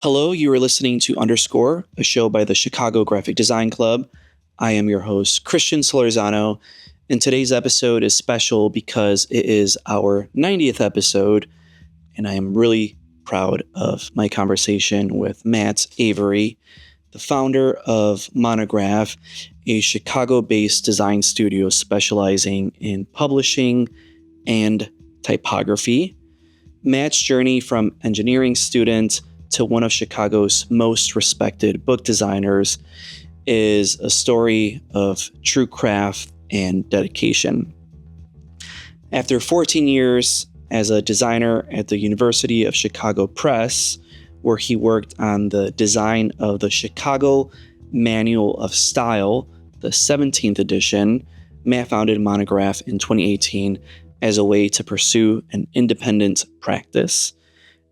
Hello, you are listening to Underscore, a show by the Chicago Graphic Design Club. I am your host, Christian Solorzano, and today's episode is special because it is our 90th episode, and I am really proud of my conversation with Matt Avery, the founder of Monograph, a Chicago-based design studio specializing in publishing and typography. Matt's journey from engineering student to one of Chicago's most respected book designers is a story of true craft and dedication. After 14 years as a designer at the University of Chicago Press, where he worked on the design of the Chicago Manual of Style, the 17th edition, Matt founded Monograph in 2018 as a way to pursue an independent practice.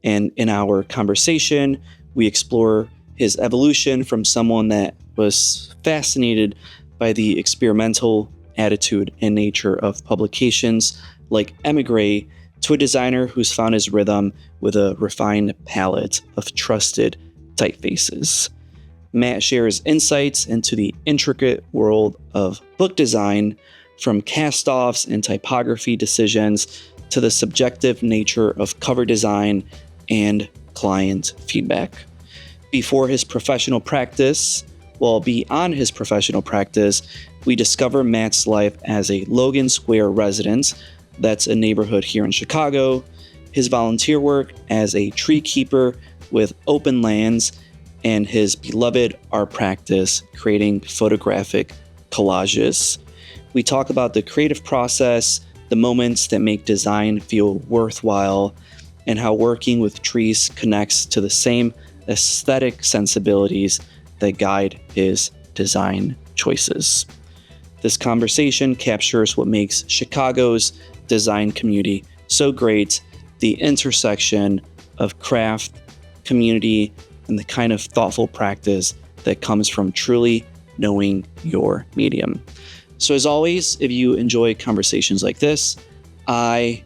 And in our conversation, we explore his evolution from someone that was fascinated by the experimental attitude and nature of publications like Emigre to a designer who's found his rhythm with a refined palette of trusted typefaces. Matt shares insights into the intricate world of book design, from cast-offs and typography decisions to the subjective nature of cover design and client feedback. Beyond his professional practice, we discover Matt's life as a Logan Square resident, that's a neighborhood here in Chicago, his volunteer work as a TreeKeeper with Openlands, and his beloved art practice creating photographic collages. We talk about the creative process, the moments that make design feel worthwhile, and how working with trees connects to the same aesthetic sensibilities that guide his design choices. This conversation captures what makes Chicago's design community so great, the intersection of craft, community, and the kind of thoughtful practice that comes from truly knowing your medium. So as always, if you enjoy conversations like this, I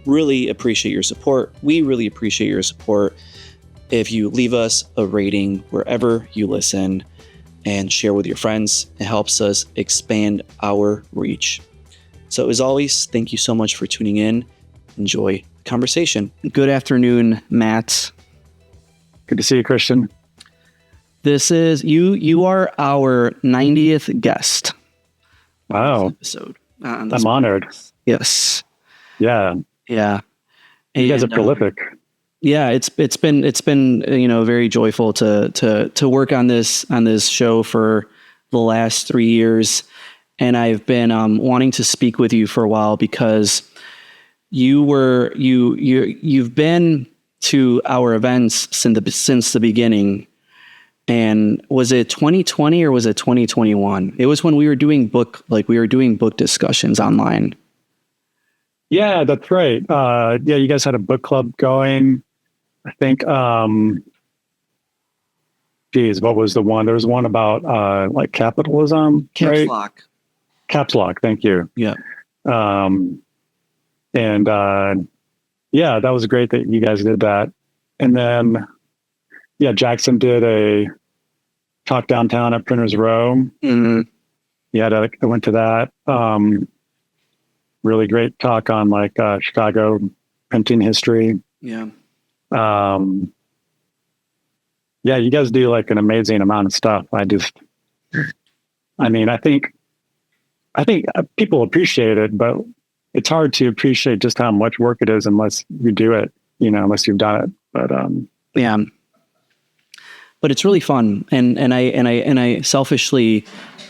really appreciate your support. We really appreciate your support if you leave us a rating wherever you listen and share with your friends. It helps us expand our reach. So as always, thank you so much for tuning in. Enjoy the conversation. Good afternoon, Matt. Good to see you, Christian. This is you are our 90th guest. Wow. Episode. I'm honored. Yes. Yeah. Yeah. You guys are prolific. Yeah, it's been very joyful to work on this show for the last 3 years, and I've been wanting to speak with you for a while because you've been to our events since the beginning. And was it 2020 or was it 2021? It was when we were doing book discussions online. Yeah, that's right. You guys had a book club going. I think, what was the one? There was one about capitalism. Caps Lock. Caps Lock. Thank you. Yeah. That was great that you guys did that. And then, Jackson did a talk downtown at Printers Row. Mm-hmm. Yeah, I went to that. Really great talk on Chicago printing history. Yeah. You guys do an amazing amount of stuff. I think people appreciate it, but it's hard to appreciate just how much work it is unless you do it, unless you've done it. But, yeah. But it's really fun. And I selfishly,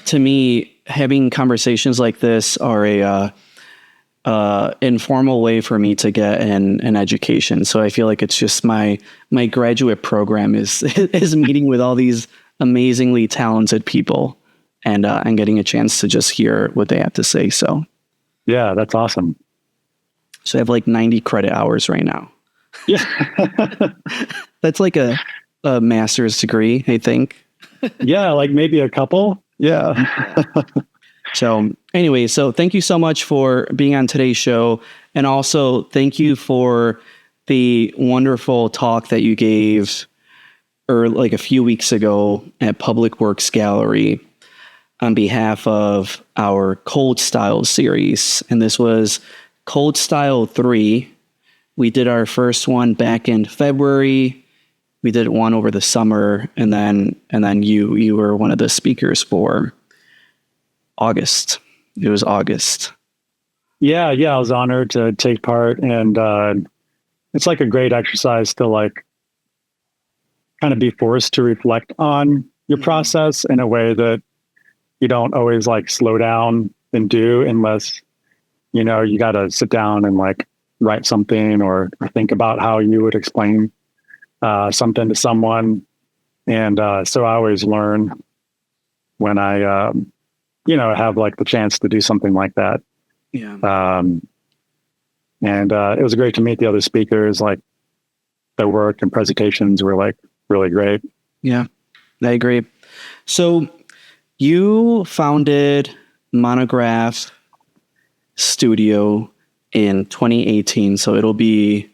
to me, having conversations like this are a informal way for me to get an education. So I feel like it's just my graduate program is meeting with all these amazingly talented people and getting a chance to just hear what they have to say. So yeah, that's awesome. So I have 90 credit hours right now. Yeah. That's like a master's degree, I think. Yeah, maybe a couple. Yeah. So anyway, thank you so much for being on today's show. And also thank you for the wonderful talk that you gave or like a few weeks ago at Public Works Gallery on behalf of our Cold Style series. And this was Cold Style 3. We did our first one back in February. We did one over the summer, and then you were one of the speakers for August. It was August. Yeah, I was honored to take part, and it's like a great exercise to like kind of be forced to reflect on your process in a way that you don't always like slow down and do unless, you know, you got to sit down and like write something or think about how you would explain something to someone. And so I always learn when I, you know, have like the chance to do something like that. Yeah. And it was great to meet the other speakers. Like their work and presentations were like really great. Yeah, I agree. So you founded Monograph Studio in 2018. So it'll be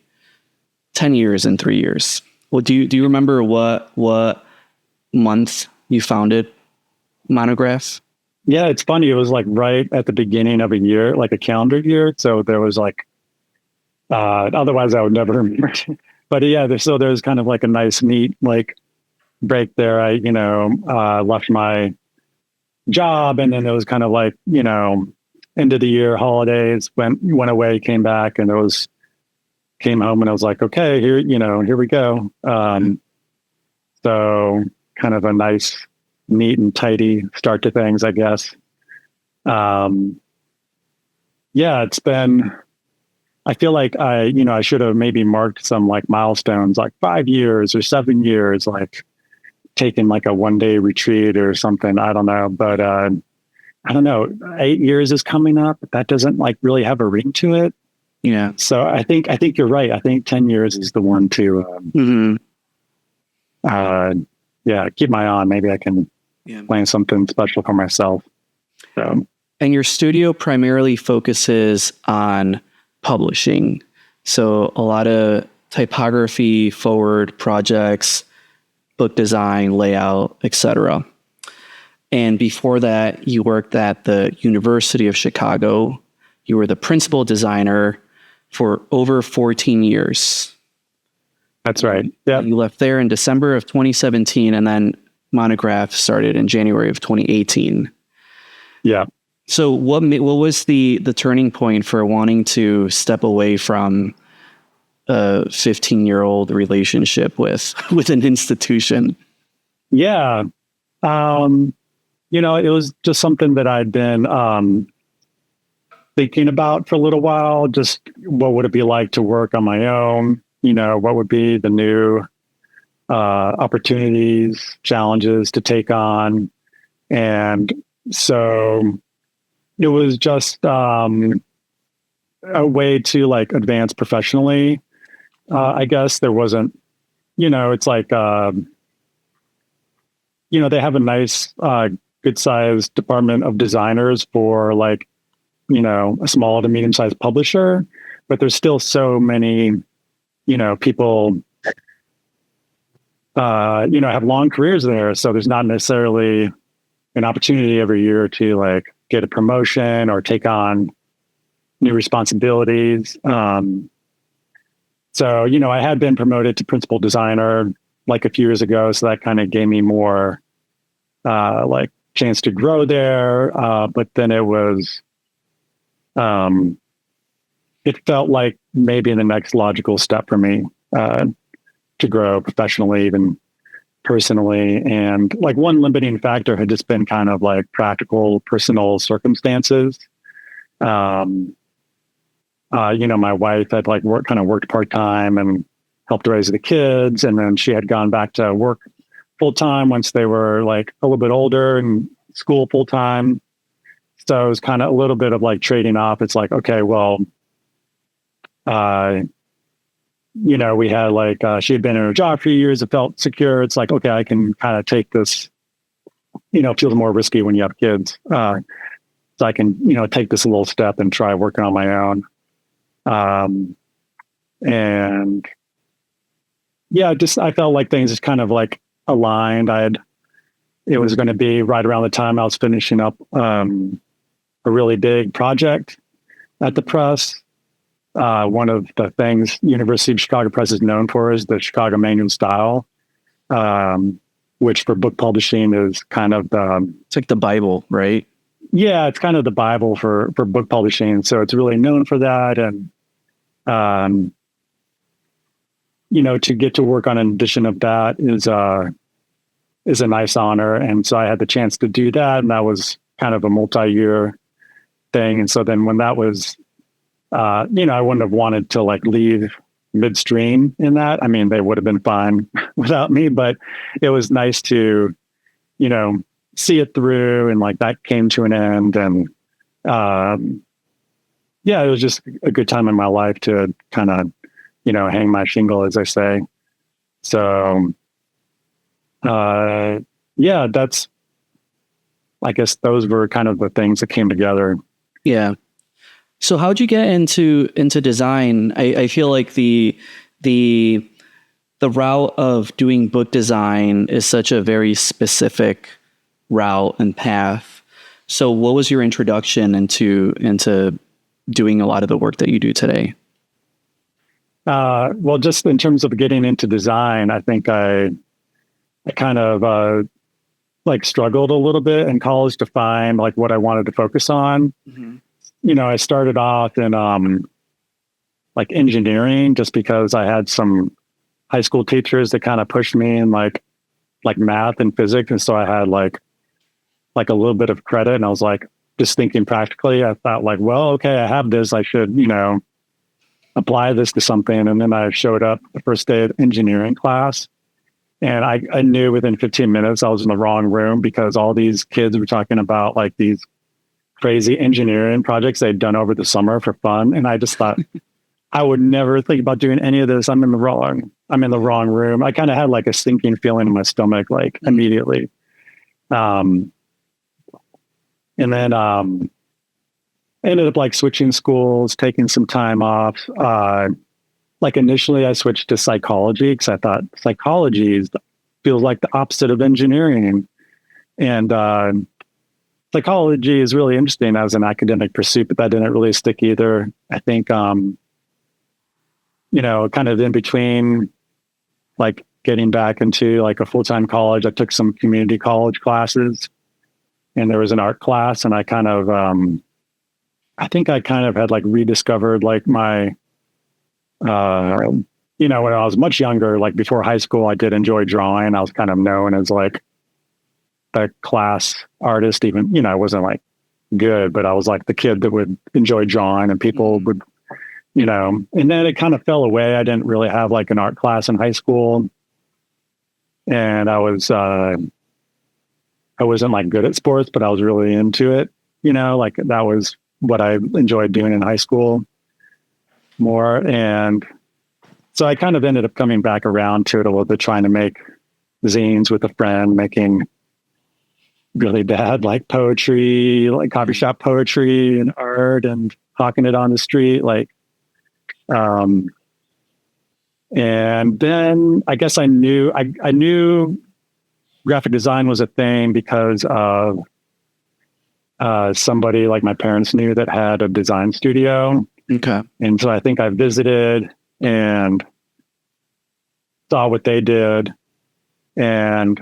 10 years in 3 years. Well, do you remember what month you founded Monograph? Yeah, it's funny. It was like right at the beginning of a year, like a calendar year. So there was like, otherwise I would never remember. But yeah, there's kind of like a nice, neat like break there. I, you know, left my job, and then it was kind of like, you know, end of the year holidays, went away, came back, and came home, and I was like, okay, here, you know, here we go. So kind of a nice, neat and tidy start to things, I guess. Yeah, it's been, I feel like I should have maybe marked some like milestones, like 5 years or 7 years, like taking like a 1-day retreat or something. I don't know, but I don't know. 8 years is coming up, but that doesn't like really have a ring to it. Yeah. So I think you're right. I think 10 years is the one to, yeah, keep my eye on. Maybe I can plan something special for myself. So. And your studio primarily focuses on publishing. So a lot of typography forward projects, book design, layout, etc. And before that, you worked at the University of Chicago. You were the principal designer for over 14 years. That's right. Yeah. You left there in December of 2017, and then Monograph started in January of 2018. Yeah. So what was the turning point for wanting to step away from a 15-year-old relationship with an institution? Yeah. You know, it was just something that I'd been thinking about for a little while. Just what would it be like to work on my own? You know, what would be the new opportunities, challenges to take on? And so it was just a way to like advance professionally. I guess there wasn't, you know, it's like, you know, they have a nice, good sized department of designers for like, you know, a small to medium sized publisher, but there's still so many, you know, people, you know, have long careers there. So there's not necessarily an opportunity every year to like get a promotion or take on new responsibilities. So, you know, I had been promoted to principal designer like a few years ago. So that kind of gave me more like chance to grow there. But then it was, it felt like maybe the next logical step for me to grow professionally, even personally. And like one limiting factor had just been kind of like practical personal circumstances. You know, my wife had like worked part-time and helped raise the kids. And then she had gone back to work full-time once they were like a little bit older and school full-time. So it was kind of a little bit of like trading off. It's like, okay, well, you know, we had like, she had been in her job for years. It felt secure. It's like, okay, I can kind of take this, you know, it feels more risky when you have kids. So I can, you know, take this little step and try working on my own. And yeah, just, I felt like things just kind of like aligned. It was going to be right around the time I was finishing up a really big project at the press. One of the things University of Chicago Press is known for is the Chicago Manual Style, which for book publishing is kind of it's like the Bible, right? Yeah, it's kind of the Bible for book publishing. So it's really known for that. And, to get to work on an edition of that is a nice honor. And so I had the chance to do that. And that was kind of a multi-year thing. And so then when that was, I wouldn't have wanted to like leave midstream in that. I mean, they would have been fine without me, but it was nice to, see it through, and like that came to an end. And it was just a good time in my life to kind of, hang my shingle, as I say. So, that's, I guess those were kind of the things that came together. Yeah. So how'd you get into design? I feel like the route of doing book design is such a very specific route and path. So what was your introduction into doing a lot of the work that you do today? Well, just in terms of getting into design, I think I kind of struggled a little bit in college to find like what I wanted to focus on. Mm-hmm. I started off in like engineering just because I had some high school teachers that kind of pushed me in like math and physics, and so I had like a little bit of credit, and I was like, just thinking practically, I thought like, well, okay, I have this, I should, apply this to something. And then I showed up the first day of engineering class, and I knew within 15 minutes I was in the wrong room because all these kids were talking about like these crazy engineering projects they'd done over the summer for fun. And I just thought, I would never think about doing any of this. I'm in the wrong room. I kind of had like a sinking feeling in my stomach, like immediately. And then ended up like switching schools, taking some time off. Like initially I switched to psychology because I thought psychology feels like the opposite of engineering. And psychology is really interesting as an academic pursuit, but that didn't really stick either. I think, kind of in between, like getting back into like a full-time college, I took some community college classes, and there was an art class, and I kind of, I think I kind of had like rediscovered like my, when I was much younger, like before high school, I did enjoy drawing. I was kind of known as like the class artist, even, I wasn't like good, but I was like the kid that would enjoy drawing, and people would, and then it kind of fell away. I didn't really have like an art class in high school, and I wasn't like good at sports, but I was really into it, like that was what I enjoyed doing in high school more. And so I kind of ended up coming back around to it a little bit, trying to make zines with a friend, making really bad like poetry, like coffee shop poetry and art, and hawking it on the street. And then I guess I knew graphic design was a thing because of somebody like my parents knew that had a design studio. Okay. And so I think I visited and saw what they did. And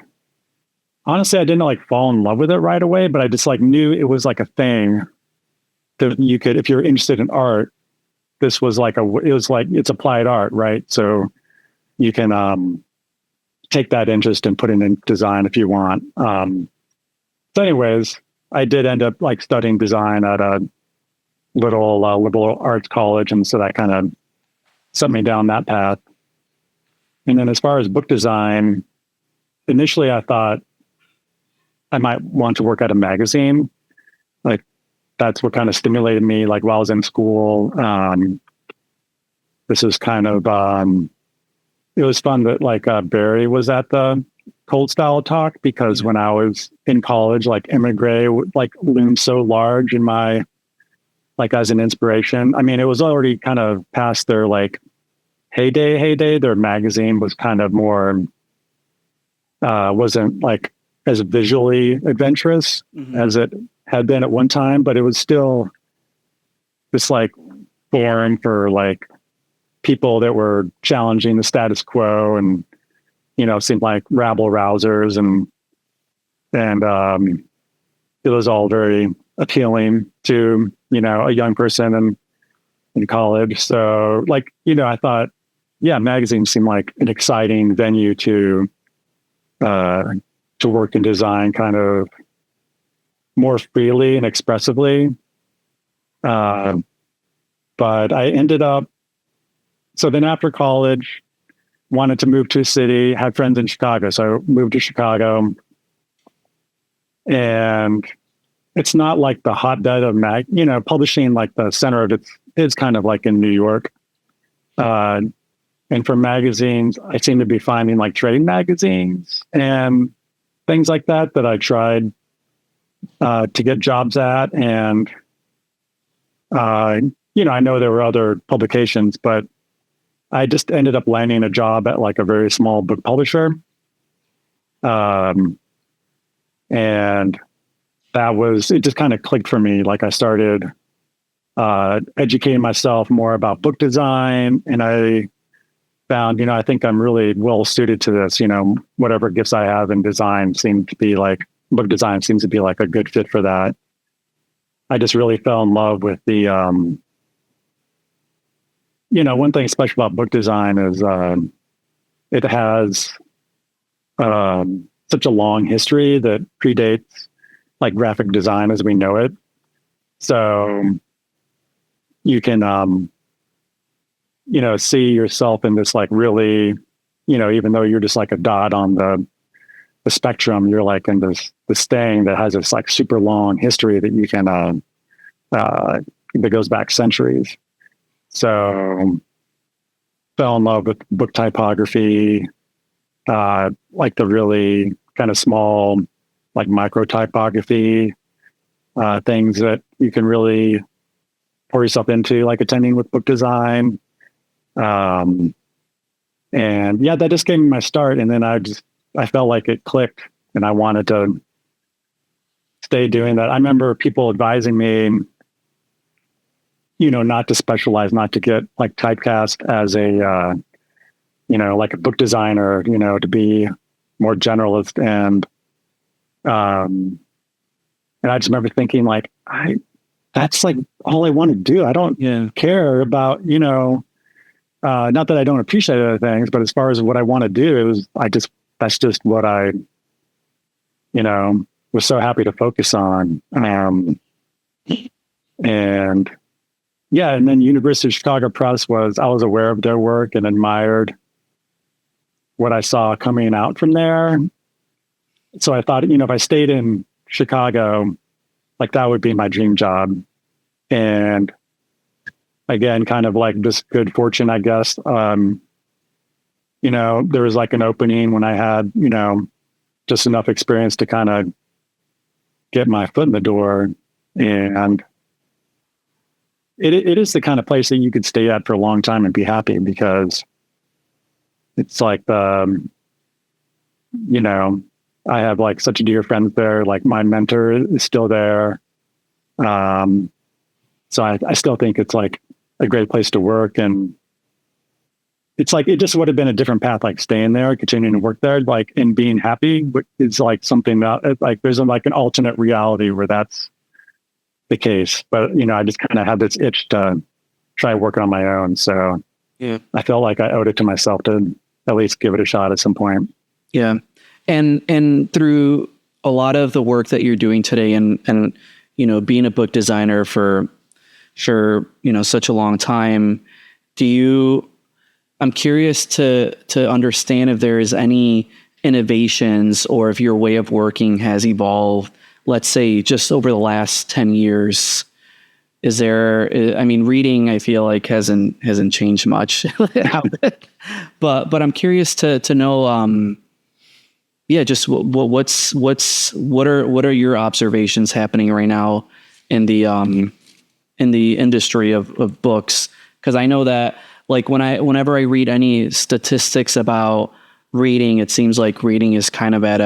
honestly, I didn't like fall in love with it right away, but I just like knew it was like a thing that you could, if you're interested in art, this was like it's applied art, right? So you can take that interest and put it in design if you want. So anyways, I did end up like studying design at a little liberal arts college. And so that kind of set me down that path. And then as far as book design, initially I thought I might want to work at a magazine. Like that's what kind of stimulated me. Like while I was in school, this is kind of, it was fun that like Barry was at the Cold Style talk, because when I was in college, like Emigre like loomed so large in my, like as an inspiration. I mean, it was already kind of past their like heyday. Their magazine was kind of more wasn't like as visually adventurous as it had been at one time, but it was still this like forum for like people that were challenging the status quo and, seemed like rabble rousers and it was all very appealing to, a young person in college. So like, I thought, yeah, magazines seemed like an exciting venue to work in design kind of more freely and expressively. But I ended up, so then after college, wanted to move to a city, had friends in Chicago. So I moved to Chicago, and it's not like the hotbed of publishing, like the center of it is kind of like in New York. And for magazines, I seem to be finding like trading magazines and things like that I tried to get jobs at. And, I know there were other publications, but I just ended up landing a job at like a very small book publisher. And it just kind of clicked for me. Like I started educating myself more about book design, and I found, I think I'm really well suited to this, whatever gifts I have in design seem to be like, book design seems to be like a good fit for that. I just really fell in love with the, one thing special about book design is it has such a long history that predates like graphic design as we know it. So you can, see yourself in this like really, even though you're just like a dot on the spectrum, you're like in this thing that has this like super long history that you can that goes back centuries. So fell in love with book typography, like the really kind of small like micro typography things that you can really pour yourself into, like attending with book design. And yeah, that just gave me my start. And then I felt like it clicked and I wanted to stay doing that. I remember people advising me, not to specialize, not to get like typecast as a, like a book designer, to be more generalist. And I just remember thinking like, that's like all I want to do. I don't care about, not that I don't appreciate other things, but as far as what I want to do, that's just what I, was so happy to focus on. And yeah, and then University of Chicago Press I was aware of their work and admired what I saw coming out from there. So I thought, if I stayed in Chicago, like that would be my dream job. And again, kind of like this good fortune, I guess. There was like an opening when I had, just enough experience to kind of get my foot in the door. And it is the kind of place that you could stay at for a long time and be happy, because it's like, I have like such dear friends there. Like my mentor is still there. So I still think it's like a great place to work. And it's like, it just would have been a different path, like staying there, continuing to work there, like, and being happy, but it's like something that like, there's like an alternate reality where that's the case. But, I just kind of had this itch to try working on my own. So yeah, I felt like I owed it to myself to at least give it a shot at some point. Yeah. And through a lot of the work that you're doing today and, being a book designer for sure, such a long time, I'm curious to understand if there is any innovations or if your way of working has evolved, let's say just over the last 10 years. Is there, reading, I feel like hasn't changed much, but I'm curious to know, just what are your observations happening right now in the industry of books? Because I know that like whenever I read any statistics about reading, it seems like reading is kind of at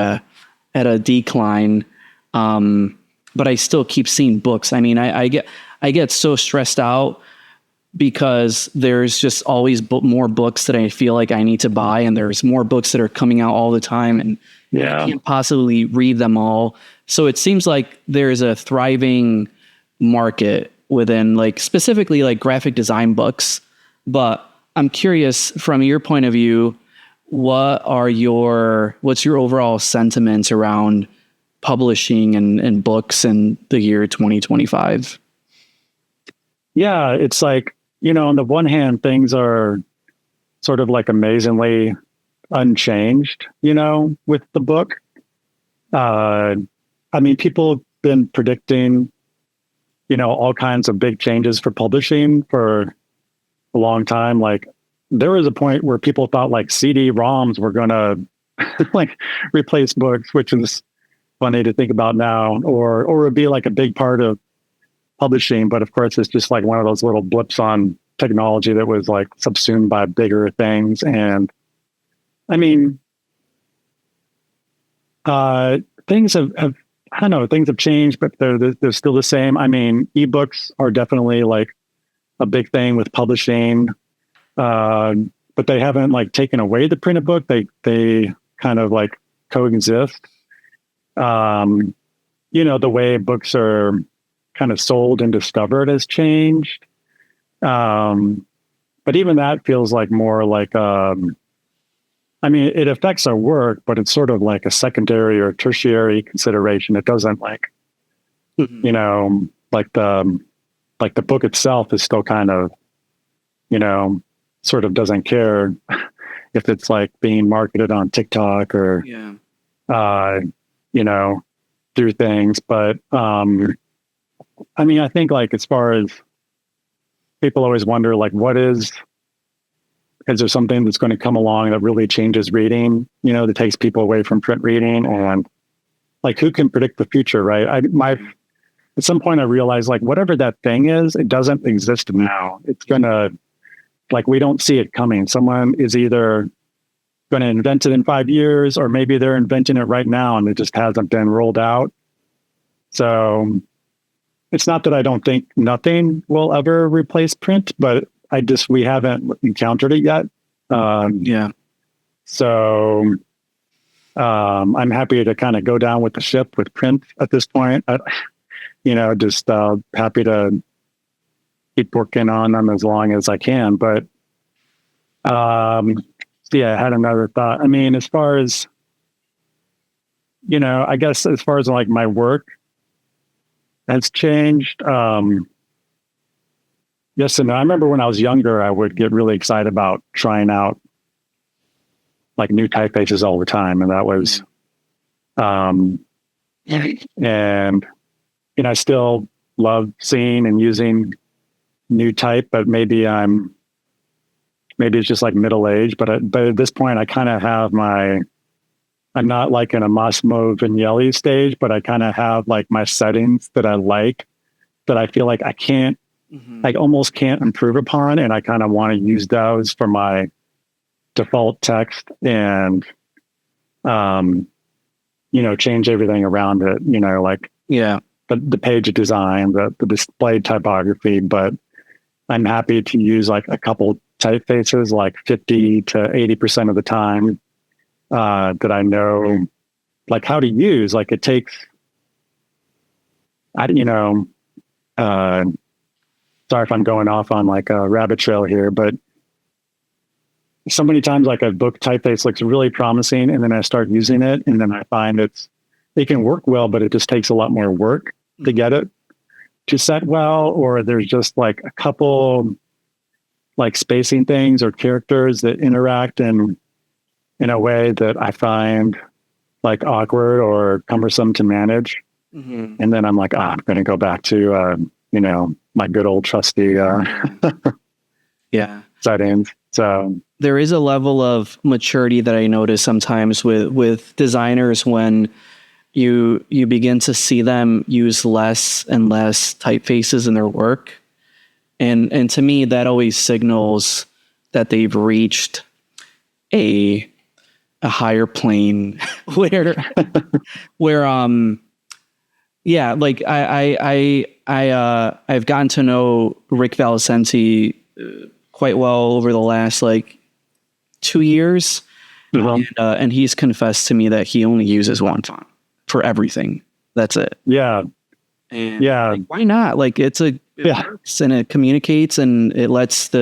a decline. But I still keep seeing books. I mean, I get so stressed out because there's just always more books that I feel like I need to buy, and there's more books that are coming out all the time, and I can't possibly read them all. So it seems like there's a thriving market within, like, specifically like graphic design books. But I'm curious, from your point of view, what's your overall sentiments around publishing and books in the year 2025? Yeah, it's like, on the one hand, things are sort of like amazingly unchanged, with the book. I mean, people have been predicting, all kinds of big changes for publishing for a long time. Like, there was a point where people thought like CD-ROMs were going to like replace books, which is funny to think about now, or it would be like a big part of publishing. But of course, it's just like one of those little blips on technology that was like subsumed by bigger things. And I mean, things have I don't know, things have changed, but they're still the same. I mean, ebooks are definitely like a big thing with publishing, but they haven't like taken away the printed book. They kind of like coexist. The way books are kind of sold and discovered has changed. But even that feels like more like, it affects our work, but it's sort of like a secondary or tertiary consideration. It doesn't like, like the book itself is still kind of, sort of doesn't care if it's like being marketed on TikTok or, through things. But, I think like, as far as people always wonder, like, is there something that's going to come along that really changes reading, that takes people away from print reading? And like, who can predict the future, right? At some point I realized, like, whatever that thing is, it doesn't exist now. It's going to, like, we don't see it coming. Someone is either going to invent it in 5 years, or maybe they're inventing it right now and it just hasn't been rolled out. So it's not that I don't think nothing will ever replace print, but we haven't encountered it yet. So I'm happy to kind of go down with the ship with print at this point. Just happy to keep working on them as long as I can. But I had another thought. I mean, as far as, I guess as far as like my work has changed. Yes and no. I remember when I was younger, I would get really excited about trying out like new typefaces all the time. And that was, and, I still love seeing and using new type, but maybe it's just like middle age, but at this point I kind of have I'm not like in a Massimo Vignelli stage, but I kind of have like my settings that I like, that I feel like I almost can't improve upon. And I kind of want to use those for my default text and, change everything around it, like the page design, the display typography. But I'm happy to use like a couple typefaces, like 50 to 80% of the time, that I know like how to use. Like it takes, sorry if I'm going off on like a rabbit trail here, but so many times like a book typeface looks really promising, and then I start using it, and then I find it can work well, but it just takes a lot more work to get it to set well, or there's just like a couple like spacing things or characters that interact in a way that I find like awkward or cumbersome to manage. And then I'm like, I'm going to go back to, my good old trusty settings. So there is a level of maturity that I notice sometimes with designers when you begin to see them use less and less typefaces in their work. And to me, that always signals that they've reached a a higher plane where yeah, like I've gotten to know Rick Valicenti quite well over the last like 2 years. And he's confessed to me that he only uses one font for everything. That's it. Yeah. And like, why not? Like it works and it communicates and it lets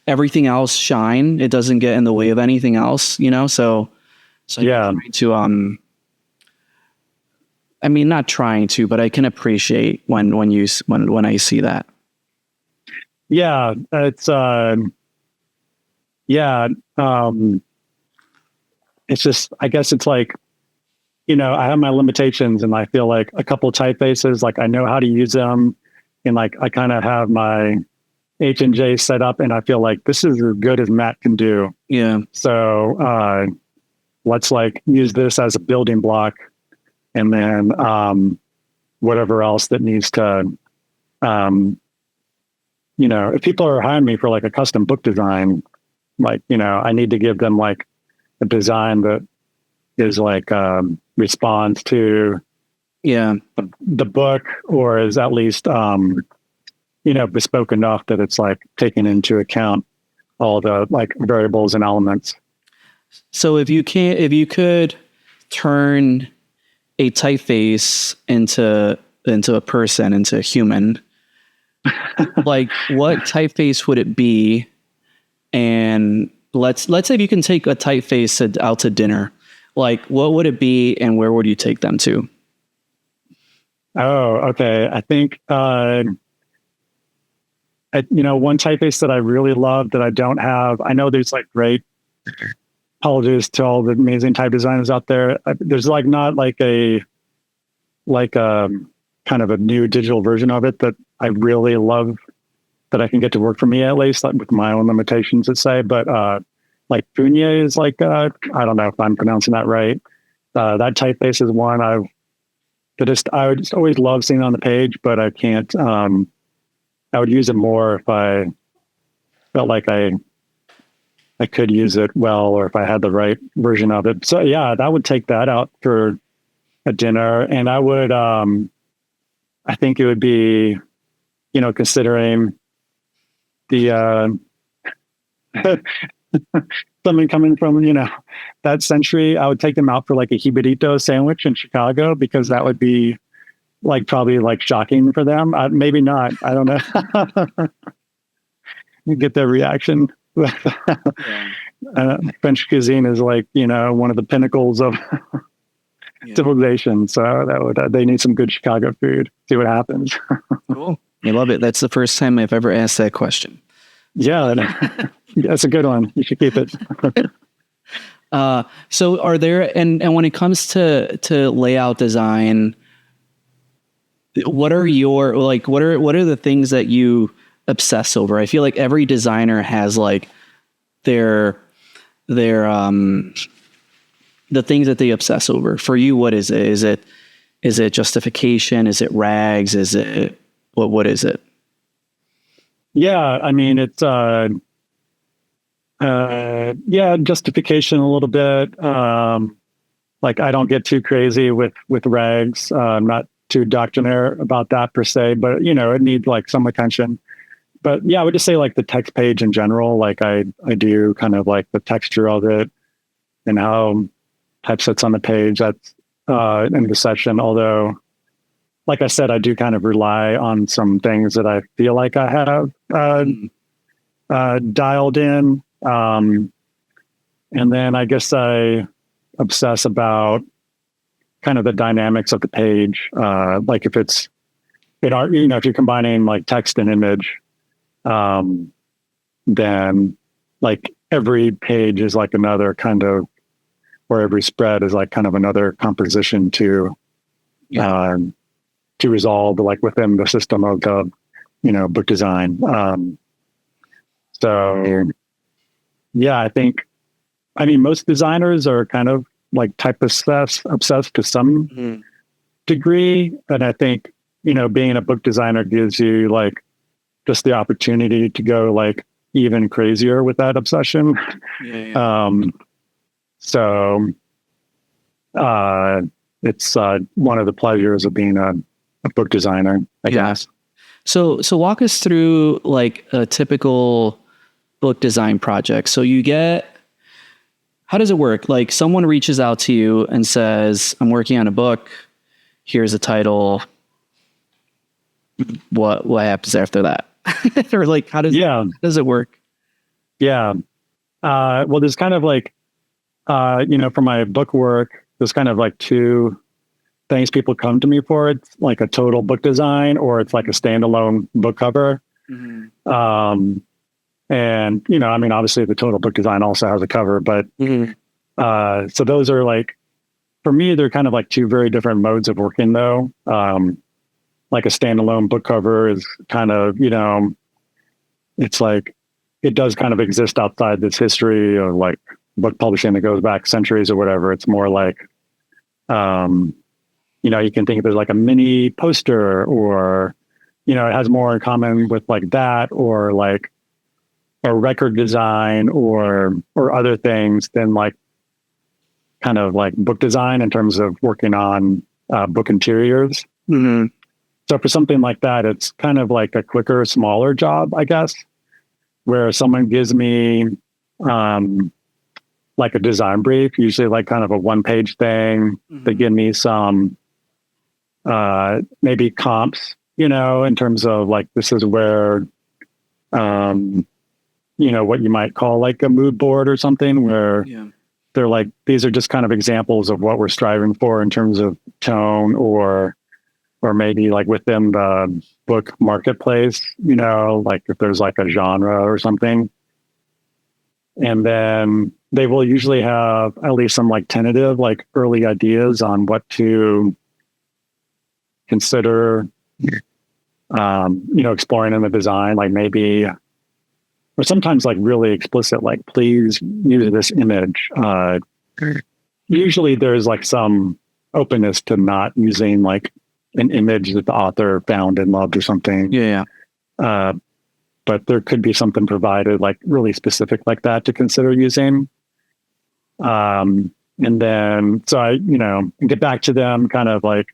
everything else shine. It doesn't get in the way of anything else, you know? So yeah. I mean, not trying to, but I can appreciate when I see that. Yeah. It's, it's just, I guess it's like, you know, I have my limitations and I feel like a couple of typefaces, like I know how to use them and like, I kind of have my H&J set up and I feel like this is as good as Matt can do. Yeah. So, let's like use this as a building block and then, whatever else that needs to, you know, if people are hiring me for like a custom book design, like, you know, I need to give them like a design that is like responds to the book or is at least you know, bespoke enough that it's like taking into account all the like variables and elements. So if you could turn a typeface into a person, into a human, like what typeface would it be? And let's say if you can take a typeface out to dinner, like what would it be and where would you take them to? Oh, okay. I think, you know, one typeface that I really love that I don't have, I know there's like great, apologies to all the amazing type designers out there. There's like not like a kind of a new digital version of it that I really love that I can get to work for me at least, like with my own limitations, let's say. But like Fugne is like, I don't know if I'm pronouncing that right. That typeface is one I would just always love seeing on the page, but I can't, I would use it more if I felt like I could use it well, or if I had the right version of it. So yeah, I would take that out for a dinner. And I would, I think it would be, you know, considering the, something coming from, you know, that century, I would take them out for like a Hibernito sandwich in Chicago, because that would be like probably like shocking for them. Maybe not. I don't know. You get their reaction. French cuisine is like, you know, one of the pinnacles of civilization. So they need some good Chicago food. See what happens. Cool. I love it. That's the first time I've ever asked that question. Yeah, that's a good one. You should keep it. So are there, and when it comes to layout design, what are your, like, what are the things that you obsess over? I feel like every designer has like their the things that they obsess over. For you, what is it? Is it justification? Is it rags? Is it, what is it? Yeah, I mean, it's, justification a little bit. Like I don't get too crazy with rags. I'm not too doctrinaire about that per se, but you know, it needs like some attention. But yeah, I would just say like the text page in general, like I do kind of like the texture of it and how type sits on the page. That's in the session. Although, like I said, I do kind of rely on some things that I feel like I have dialed in. And then I guess I obsess about kind of the dynamics of the page. Like if it's, you know, if you're combining like text and image, then like every page is like another kind of, or every spread is like kind of another composition to resolve, like within the system of the, you know, book design. So yeah, I think, I mean, most designers are kind of like type obsessed to some degree. And I think, you know, being a book designer gives you like just the opportunity to go like even crazier with that obsession. So it's one of the pleasures of being a book designer, I guess. So walk us through like a typical book design project. So how does it work? Like someone reaches out to you and says, I'm working on a book. Here's a title. What happens after that? Or like, how does it work? Yeah. Well, there's kind of like, for my book work, there's kind of like two things people come to me for. It's like a total book design, or it's like a standalone book cover. Mm-hmm. And, obviously the total book design also has a cover, but so those are like, for me, they're kind of like two very different modes of working though. Like a standalone book cover is kind of, it's like, it does kind of exist outside this history of like book publishing that goes back centuries or whatever. It's more like, you can think of it as like a mini poster, or, it has more in common with like that, or like a record design or other things than like kind of like book design in terms of working on book interiors. Mm-hmm. So for something like that, it's kind of like a quicker, smaller job, I guess, where someone gives me like a design brief, usually like kind of a 1-page thing. Mm-hmm. They give me some maybe comps, in terms of like, this is where, what you might call like a mood board or something, where they're like, these are just kind of examples of what we're striving for in terms of tone, or maybe like within the book marketplace, like if there's like a genre or something. And then they will usually have at least some like tentative, like early ideas on what to consider, exploring in the design, like maybe, or sometimes like really explicit, like please use this image. Usually there's like some openness to not using like an image that the author found and loved or something. Yeah. But there could be something provided like really specific like that to consider using. And then, so I, get back to them kind of like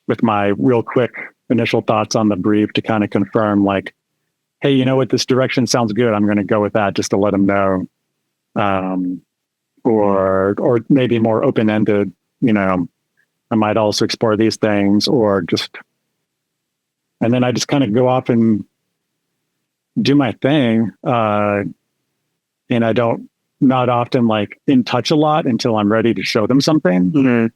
with my real quick initial thoughts on the brief to kind of confirm like, hey, you know what, this direction sounds good. I'm going to go with that just to let them know. Or maybe more open-ended, I might also explore these things, or just, and then I just kind of go off and do my thing. And I don't, not often like in touch a lot until I'm ready to show them something. Mm-hmm.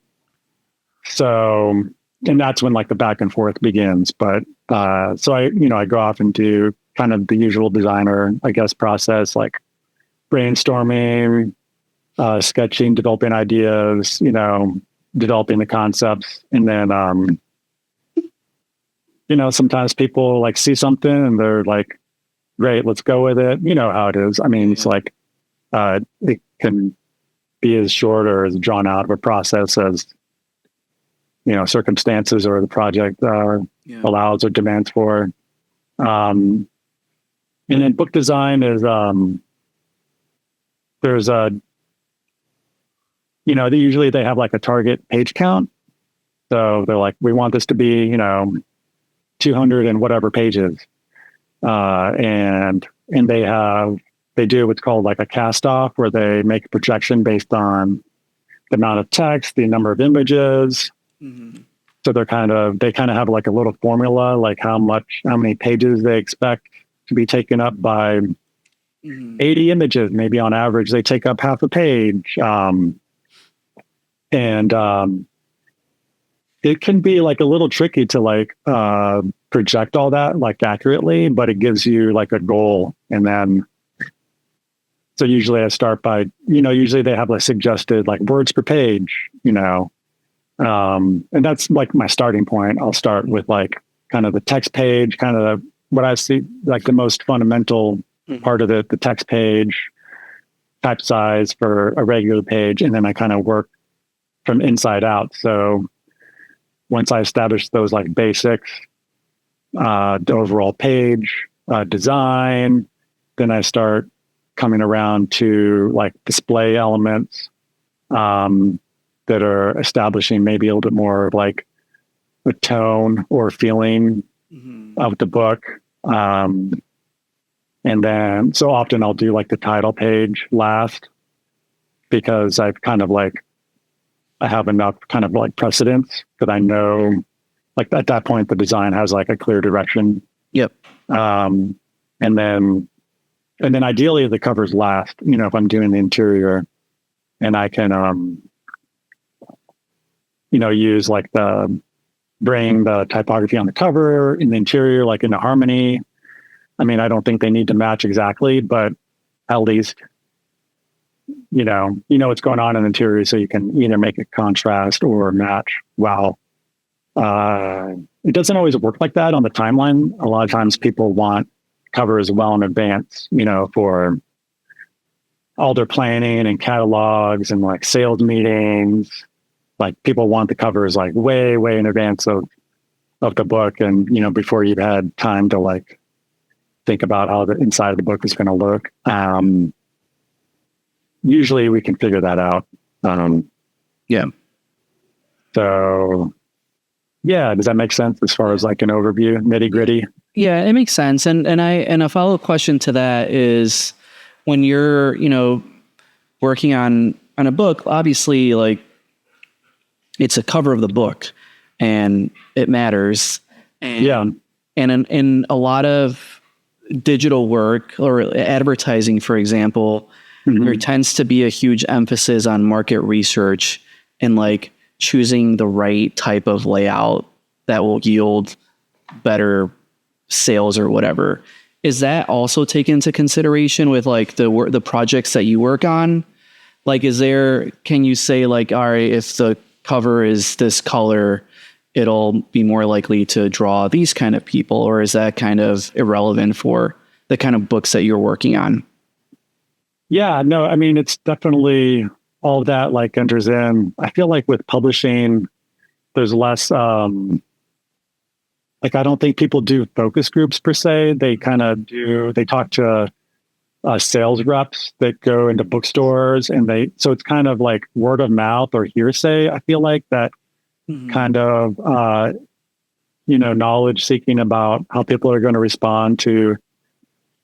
So, and that's when like the back and forth begins. But, so I go off and do kind of the usual designer, I guess, process, like brainstorming, sketching, developing ideas, developing the concepts. And then, sometimes people like see something and they're like, great, let's go with it. You know how it is. I mean, it's like, it can be as short or as drawn out of a process as, circumstances or the project allows or demands for. And then book design is, there's usually they have like a target page count. So they're like, we want this to be, 200 and whatever pages. And they do what's called like a cast off, where they make a projection based on the amount of text, the number of images. Mm-hmm. So they kind of have like a little formula, like how many pages they expect to be taken up by 80 images. Maybe on average, they take up half a page. It can be like a little tricky to like project all that like accurately, but it gives you like a goal. And then, so usually I start by, usually they have like suggested like words per page, and that's like my starting point. I'll start with like kind of the text page, kind of what I see like the most fundamental part of the text page, type size for a regular page. And then I kind of work from inside out. So once I establish those like basics, the overall page design, then I start coming around to like display elements, that are establishing maybe a little bit more of like a tone or feeling of the book. And then, so often I'll do like the title page last, because I've kind of like, I have enough kind of like precedence that I know, like at that point, the design has like a clear direction. Yep. And then ideally the cover's last, if I'm doing the interior, and I can, use like bring the typography on the cover in the interior, like into harmony. I mean, I don't think they need to match exactly, but at least, what's going on in the interior, so you can either make it contrast or match. Wow. It doesn't always work like that on the timeline. A lot of times people want covers well in advance, for all their planning and catalogs and like sales meetings. Like people want the covers like way, way in advance of the book. And, before you've had time to like think about how the inside of the book is going to look. Usually we can figure that out. Yeah. So yeah, does that make sense as far as like an overview, nitty gritty? Yeah, it makes sense. And a follow-up question to that is, when you're, working on a book, obviously like it's a cover of the book and it matters. And, yeah. And in a lot of digital work or advertising, for example, there tends to be a huge emphasis on market research and like choosing the right type of layout that will yield better sales or whatever. Is that also taken into consideration with like the projects that you work on? Like, can you say like, all right, if the cover is this color, it'll be more likely to draw these kind of people, or is that kind of irrelevant for the kind of books that you're working on? Yeah, no, I mean, it's definitely all of that like enters in. I feel like with publishing, there's less, like, I don't think people do focus groups per se. They talk to sales reps that go into bookstores, and so it's kind of like word of mouth or hearsay. I feel like that kind of, knowledge seeking about how people are going to respond to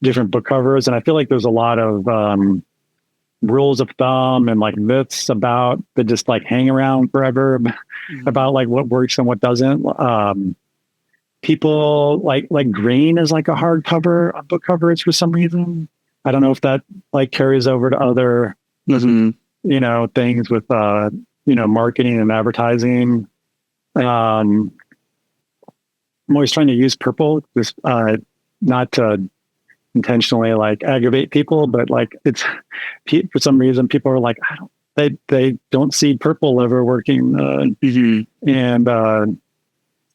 different book covers. And I feel like there's a lot of rules of thumb and like myths about that just like hang around forever about like what works and what doesn't. People like green is like a hard cover on book covers for some reason. I don't know if that like carries over to other, things with, marketing and advertising. I'm always trying to use purple, just not to intentionally like aggravate people, but like it's for some reason people are like, they don't see purple ever working. And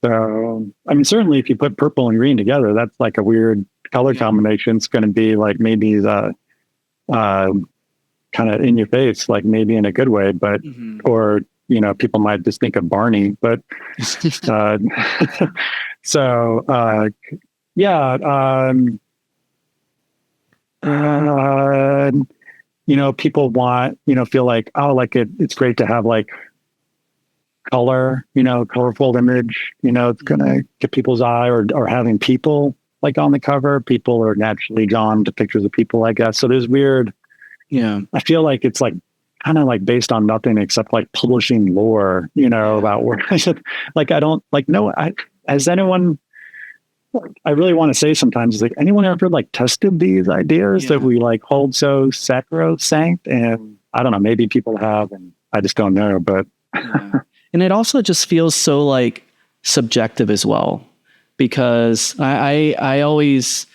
so, I mean, certainly if you put purple and green together, that's like a weird color combination. It's going to be like maybe the kind of in your face, like maybe in a good way, but, or, people might just think of Barney, but, so, yeah, people want, feel like, oh, like it's great to have like color, colorful image, it's going to get people's eye, or having people like on the cover. People are naturally drawn to pictures of people, I guess. So there's weird, I feel like it's like kind of like based on nothing except like publishing lore, about where like, I don't like, no, has anyone, I really want to say sometimes is like, anyone ever like tested these ideas that we like hold so sacrosanct? And I don't know, maybe people have, and I just don't know, but. And it also just feels so like subjective as well, because I always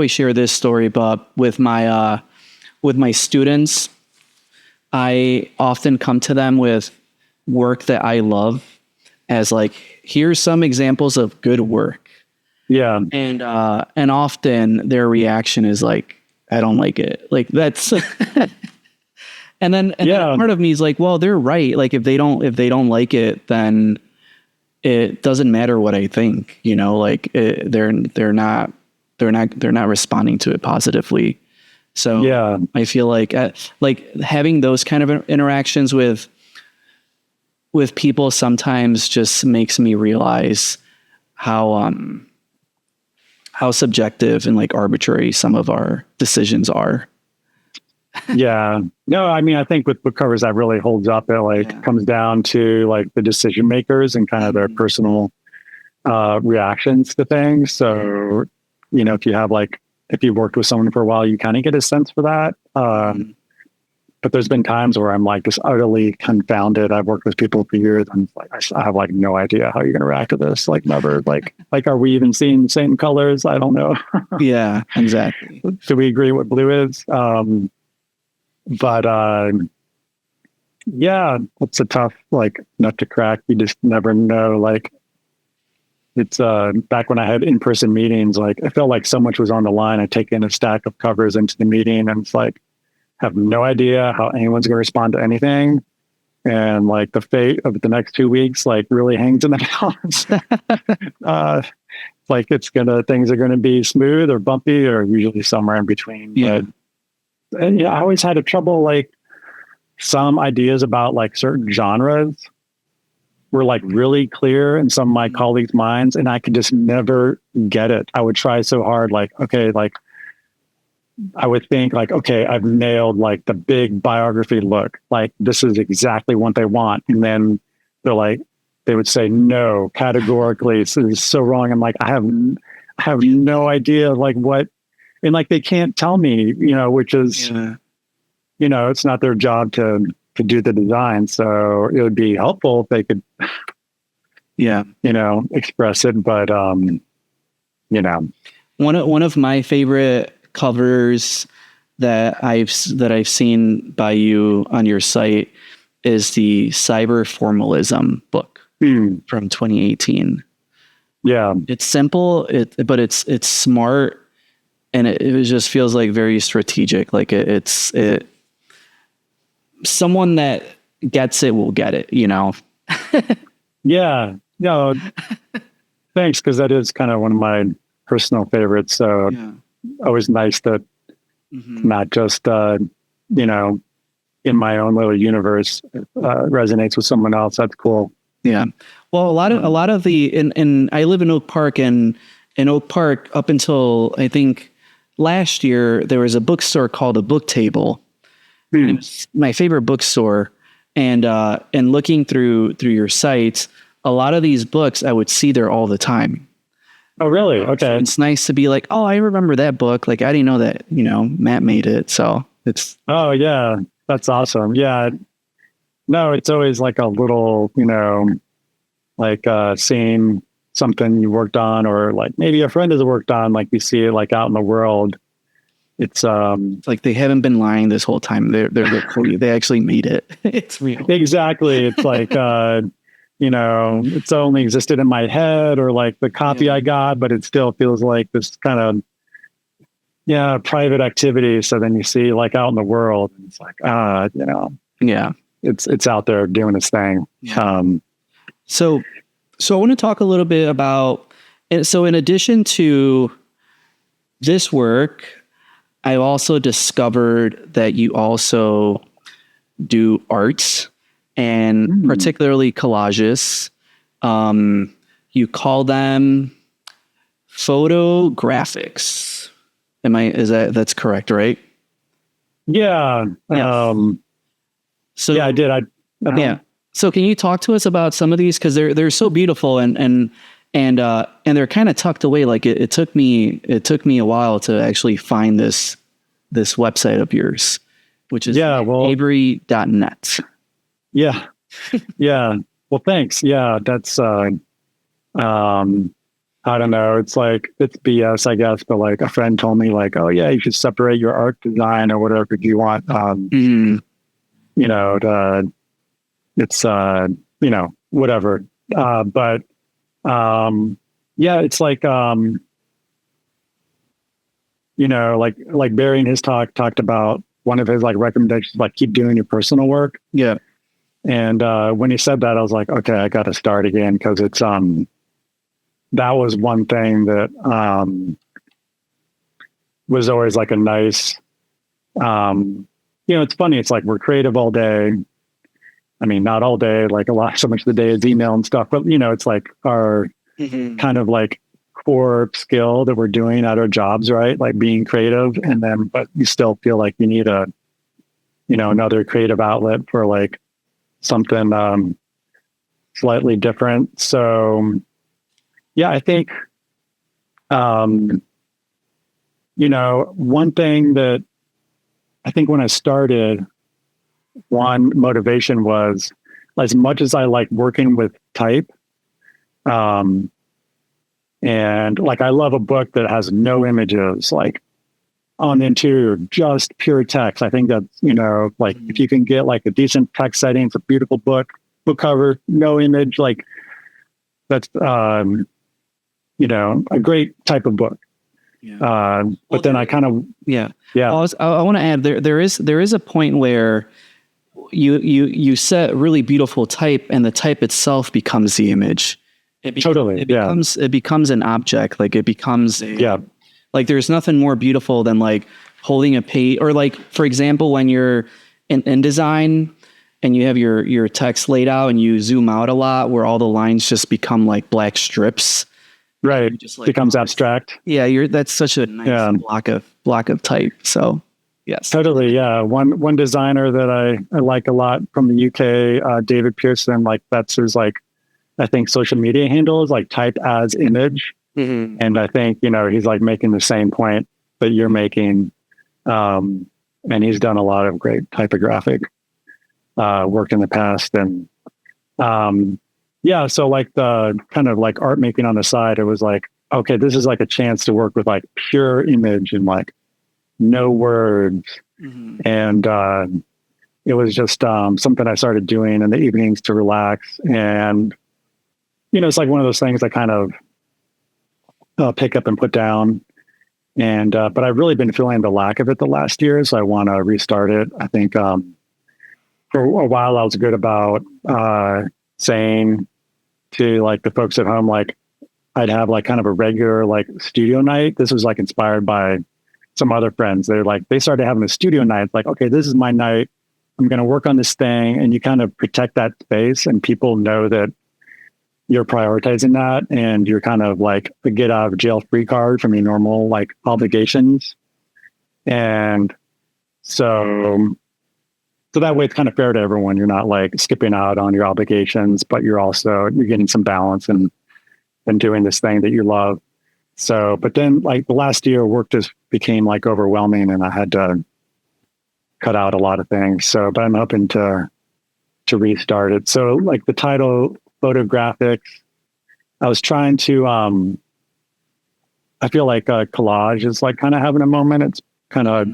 share this story, but with my students, I often come to them with work that I love as like, here's some examples of good work. Yeah. And often their reaction is like, I don't like it. Like that's, and then part of me is like, well, they're right. Like if they don't like it, then it doesn't matter what I think, like they're not responding to it positively. So Yeah. I feel like having those kind of interactions with people sometimes just makes me realize how subjective and like arbitrary some of our decisions are. Yeah. No, I mean, I think with book covers that really holds up. It like comes down to like the decision makers and kind of their personal reactions to things. So, you know, if you've worked with someone for a while, you kind of get a sense for that. But there's been times where I'm like just utterly confounded. I've worked with people for years and it's like, I have like no idea how you're going to react to this. Like never, like, are we even seeing the same colors? I don't know. Yeah, exactly. Do we agree what blue is? But yeah, it's a tough like nut to crack. You just never know. Like it's back when I had in-person meetings, like I felt like so much was on the line. I take in a stack of covers into the meeting and it's like have no idea how anyone's going to respond to anything. And like the fate of the next 2 weeks, like really hangs in the balance. Like things are going to be smooth or bumpy or usually somewhere in between. Yeah. And I always had a trouble, like some ideas about like certain genres were like really clear in some of my colleagues' minds and I could just never get it. I would try so hard, like, okay, like I would think like, okay, I've nailed like the big biography look. Like this is exactly what they want. And then they would say, no, categorically, this is so wrong. I'm like, I have no idea like what, and like, they can't tell me, you know, which is, you know, it's not their job to do the design. So it would be helpful if they could, you know, express it. But, you know, one of my favorite covers that I've seen by you on your site is the Cyber Formalism book from 2018. Yeah, it's simple, but it's smart, and it just feels like very strategic. Like it's someone that gets it will get it, you know. Yeah, no, thanks, because that is kind of one of my personal favorites. So always nice that not just you know, in my own little universe resonates with someone else. That's cool. Yeah. Well, a lot of the in I live in Oak Park, and in Oak Park up until I think last year there was a bookstore called A Book Table. It was my favorite bookstore, and looking through your site, a lot of these books I would see there all the time. Oh, really? Okay. So it's nice to be like, oh, I remember that book. Like, I didn't know that, you know, Matt made it. So it's. Oh, yeah. That's awesome. Yeah. No, it's always like a little, you know, like seeing something you worked on, or like maybe a friend has worked on, like you see it like out in the world. It's like they haven't been lying this whole time. They actually made it. It's real. Exactly. It's like, you know, it's only existed in my head, or like the copy I got, but it still feels like this kind of, private activity. So then you see like out in the world, and it's like, you know, it's out there doing its thing. Yeah. So I want to talk a little bit about, and so in addition to this work, I also discovered that you also do arts, and particularly collages. You call them photographics. That's correct, right? Yeah. So I did. So can you talk to us about some of these? Cause they're so beautiful and they're kind of tucked away. Like it took me a while to actually find this website of yours, which is Avery.net. Yeah. Yeah. Well, thanks. Yeah. That's, I don't know. It's like, it's BS, I guess. But like a friend told me like, oh yeah, you should separate your art design or whatever you want. You know, it's, you know, whatever. But it's like, you know, like Barry in his talked about one of his like recommendations, like keep doing your personal work. Yeah. And when he said that, I was like, okay, I got to start again, because it's that was one thing that was always like a nice It's funny. It's like we're creative all day. I mean, not all day, like so much of the day is email and stuff, but it's like our kind of like core skill that we're doing at our jobs, right? Like being creative. And then, but you still feel like you need another creative outlet for like something, slightly different. So yeah, I think, one thing that I think when I started, one motivation was, as much as I like working with type, and like I love a book that has no images, like on the interior, just pure text. I think that's, like if you can get like a decent text setting, it's a beautiful book cover, no image, like that's a great type of book. Yeah. But then I kind of yeah. I want to add there is a point where you set really beautiful type, and the type itself becomes the image. It becomes an object. Like it becomes like there's nothing more beautiful than like holding a page, or like, for example, when you're in design and you have your text laid out and you zoom out a lot, where all the lines just become like black strips. Right. Just like, becomes abstract. Yeah. That's such a nice block of type. So yes. Totally. Yeah. One designer that I like a lot from the UK, David Pearson, like that's his, like, I think social media handle is like type as image. Mm-hmm. And I think, he's like making the same point that you're making. And he's done a lot of great typographic work in the past. And so like the kind of like art making on the side, it was like, okay, this is like a chance to work with like pure image and like no words. Mm-hmm. And it was just something I started doing in the evenings to relax. And, it's like one of those things I kind of pick up and put down. And but I've really been feeling the lack of it the last year, so I want to restart it. I think for a while I was good about saying to like the folks at home, like I'd have like kind of a regular like studio night. This was like inspired by some other friends. They're like, they started having a studio night. It's like, okay, this is my night. I'm going to work on this thing. And you kind of protect that space, and people know that you're prioritizing that, and you're kind of like the get out of jail free card from your normal like obligations. And so that way it's kind of fair to everyone. You're not like skipping out on your obligations, but you're getting some balance and doing this thing that you love. So, but then like the last year work just became like overwhelming, and I had to cut out a lot of things. So, but I'm hoping to restart it. So like the title, photographic, I was trying to, I feel like collage is like kind of having a moment. It's kind of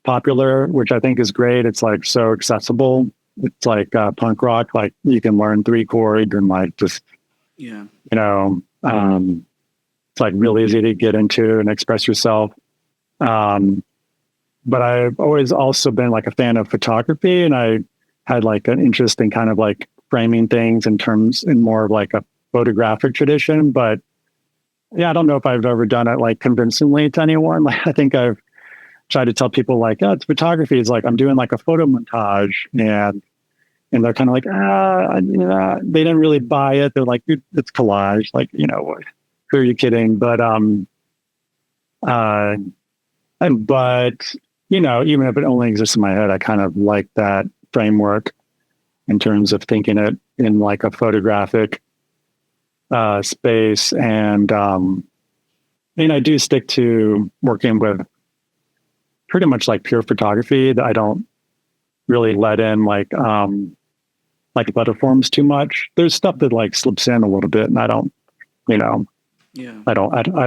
popular, which I think is great. It's like so accessible. It's like punk rock, like you can learn 3 chords and like just, it's like real easy to get into and express yourself. But I've always also been like a fan of photography, and I had like an interest in kind of like framing things in more of like a photographic tradition. But yeah, I don't know if I've ever done it like convincingly to anyone. Like I think I've tried to tell people like, oh, it's photography. It's like I'm doing like a photo montage, and they're kind of like, they didn't really buy it. They're like, it's collage. Like, who are you kidding? But even if it only exists in my head, I kind of like that framework in terms of thinking it in like a photographic space. And I do stick to working with pretty much like pure photography. That I don't really let in like letter forms too much. There's stuff that like slips in a little bit, and I don't, I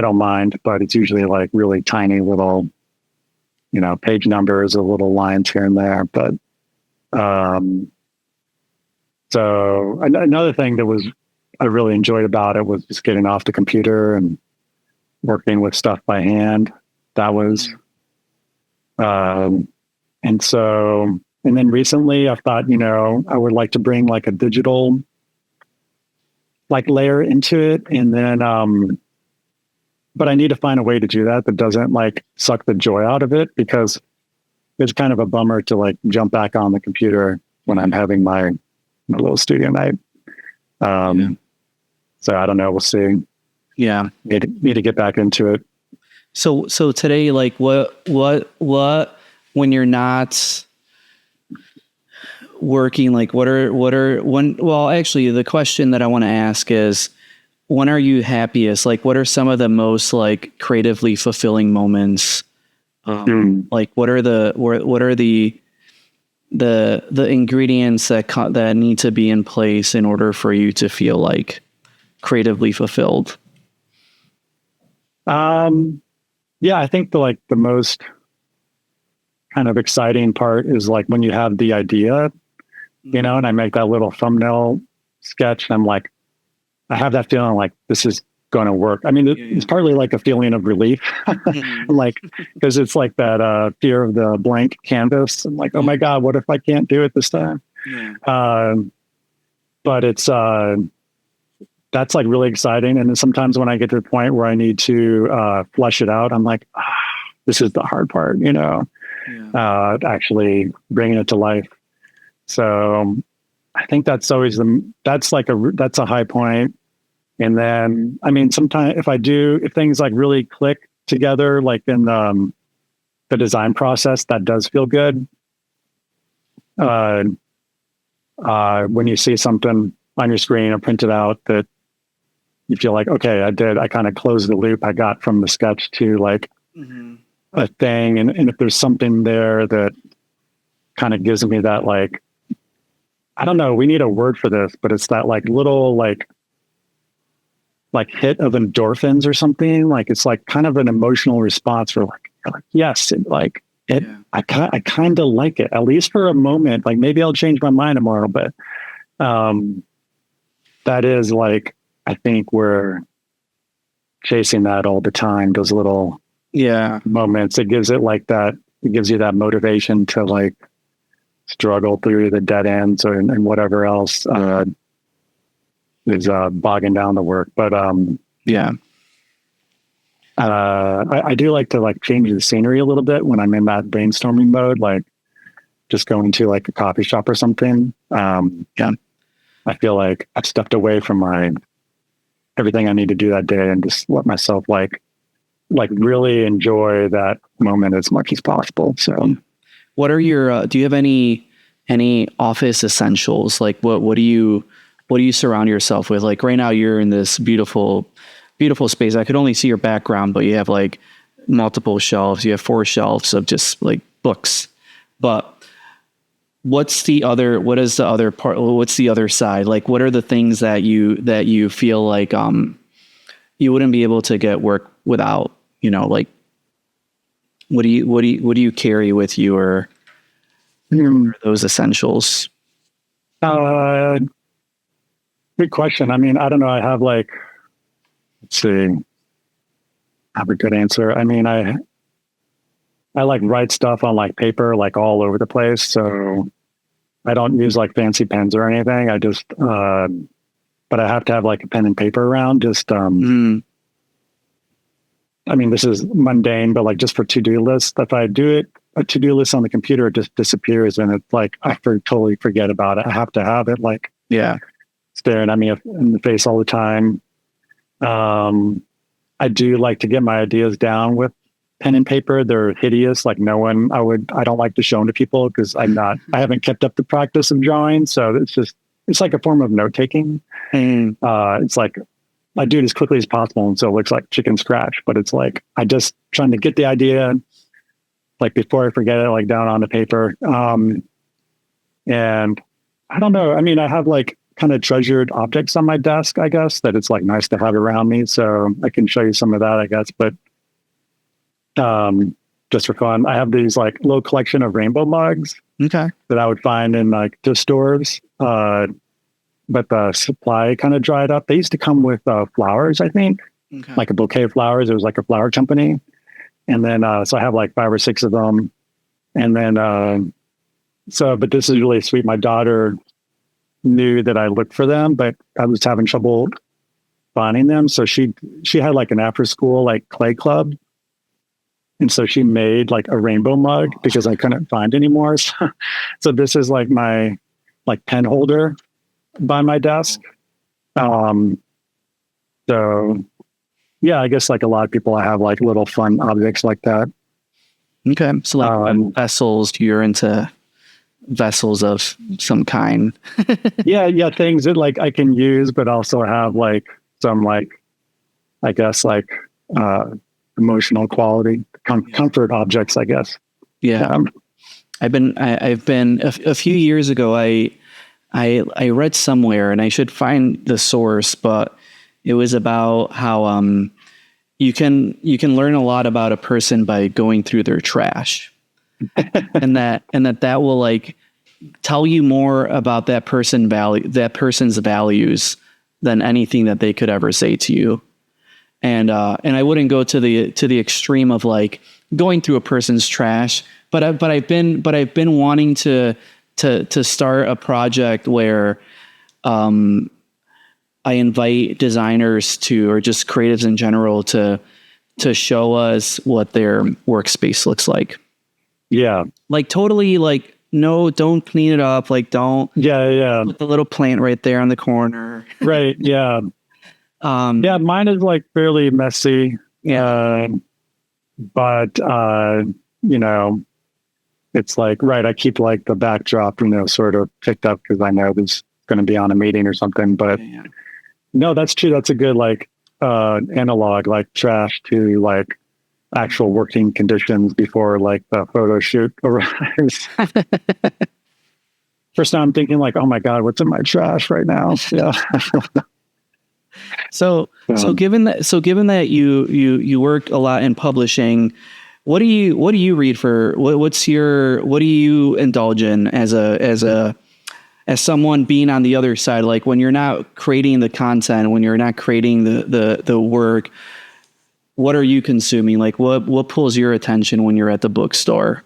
don't mind, but it's usually like really tiny little, page numbers or little lines here and there. But so another thing that I really enjoyed about it was just getting off the computer and working with stuff by hand. That was, and then recently I thought, I would like to bring like a digital like layer into it. And then, but I need to find a way to do that doesn't like suck the joy out of it, because it's kind of a bummer to like jump back on the computer when I'm having my little studio night. So I don't know. We'll see. Yeah. Need to get back into it. So today, like what, when you're not working, like well, actually the question that I want to ask is, when are you happiest? Like, what are some of the most like creatively fulfilling moments? Like what are the ingredients that need to be in place in order for you to feel like creatively fulfilled? Yeah, I think the most kind of exciting part is like when you have the idea, you know, and I make that little thumbnail sketch and I'm like, I have that feeling like this is going to work. I mean, it's partly like a feeling of relief, like, because it's like that fear of the blank canvas. I'm like, oh my God, what if I can't do it this time? But it's, that's like really exciting. And then sometimes when I get to the point where I need to flesh it out, I'm like, this is the hard part, you know, actually bringing it to life. So I think that's always that's a high point. And then, I mean, sometimes if things like really click together, like in the design process, that does feel good. When you see something on your screen or printed out that you feel like, okay, I kind of closed the loop I got from the sketch to like a thing. And if there's something there that kind of gives me that, like, I don't know, we need a word for this, but it's that like little, like hit of endorphins or something. Like, it's like kind of an emotional response for like yes, I kind of like it, at least for a moment. Like maybe I'll change my mind tomorrow, but that is like, I think we're chasing that all the time. Those little moments. It gives you that motivation to like struggle through the dead ends and whatever else is bogging down the work. But I do like to like change the scenery a little bit when I'm in that brainstorming mode, like just going to like a coffee shop or something. I feel like I've stepped away from everything I need to do that day and just let myself like really enjoy that moment as much as possible. So what are your do you have any office essentials? Like what do you surround yourself with? Like right now you're in this beautiful space. I could only see your background, but you have like multiple shelves. You have 4 shelves of just like books. But what's the other part? What's the other side? Like, what are the things that you feel like you wouldn't be able to get work without? You know, like what do you carry with you, or what are those essentials? Good question. I mean, I don't know. I have like, let's see, I have a good answer. I mean, I like write stuff on like paper, like all over the place. So I don't use like fancy pens or anything. I just, but I have to have like a pen and paper around. Just, I mean, this is mundane, but like just for to-do lists, if I do a to-do list on the computer, it just disappears. And it's like, I totally forget about it. I have to have it like, staring at me in the face all the time. I do like to get my ideas down with pen and paper. They're hideous. Like I don't like to show them to people because I haven't kept up the practice of drawing. So it's like a form of note taking. It's like, I do it as quickly as possible. And so it looks like chicken scratch, but it's like, I just trying to get the idea, like before I forget it, like down on the paper. And I don't know. I mean, I have like kind of treasured objects on my desk, I guess, that it's like nice to have around me. So I can show you some of that, I guess. But just for fun, I have these like little collection of rainbow mugs that I would find in like the stores. But the supply kind of dried up. They used to come with flowers, I think, like a bouquet of flowers. It was like a flower company. And then, so I have like 5 or 6 of them. And then, but this is really sweet. My daughter knew that I looked for them, but I was having trouble finding them. So she had like an after school, like clay club. And so she made like a rainbow mug because I couldn't find any more. So this is like my like pen holder by my desk. So yeah, I guess like a lot of people have like little fun objects like that. Okay. So like vessels, you're into vessels of some kind. yeah, things that like I can use, but also have like some like, I guess like emotional quality, comfort objects, I guess. Yeah. I've been a few years ago, I read somewhere, and I should find the source, but it was about how you can learn a lot about a person by going through their trash. and that will like tell you more about that person's values than anything that they could ever say to you. And I wouldn't go to the extreme of like going through a person's trash, but I've been wanting to start a project where I invite designers or just creatives in general to show us what their workspace looks like. Yeah. Like totally like, no, don't clean it up. Like don't put the little plant right there on the corner. Right. Yeah. Yeah, mine is like fairly messy. Yeah. But you know, it's like, right, I keep like the backdrop, sort of picked up because I know there's going to be on a meeting or something. But no, that's true. That's a good like analog, like trash to like actual working conditions before like the photo shoot arrives. First time I'm thinking like, oh my God, what's in my trash right now? Yeah. So given that you work a lot in publishing, what do you read for? What do you indulge in as someone being on the other side? Like when you're not creating the content, when you're not creating the work, what are you consuming? Like what pulls your attention when you're at the bookstore?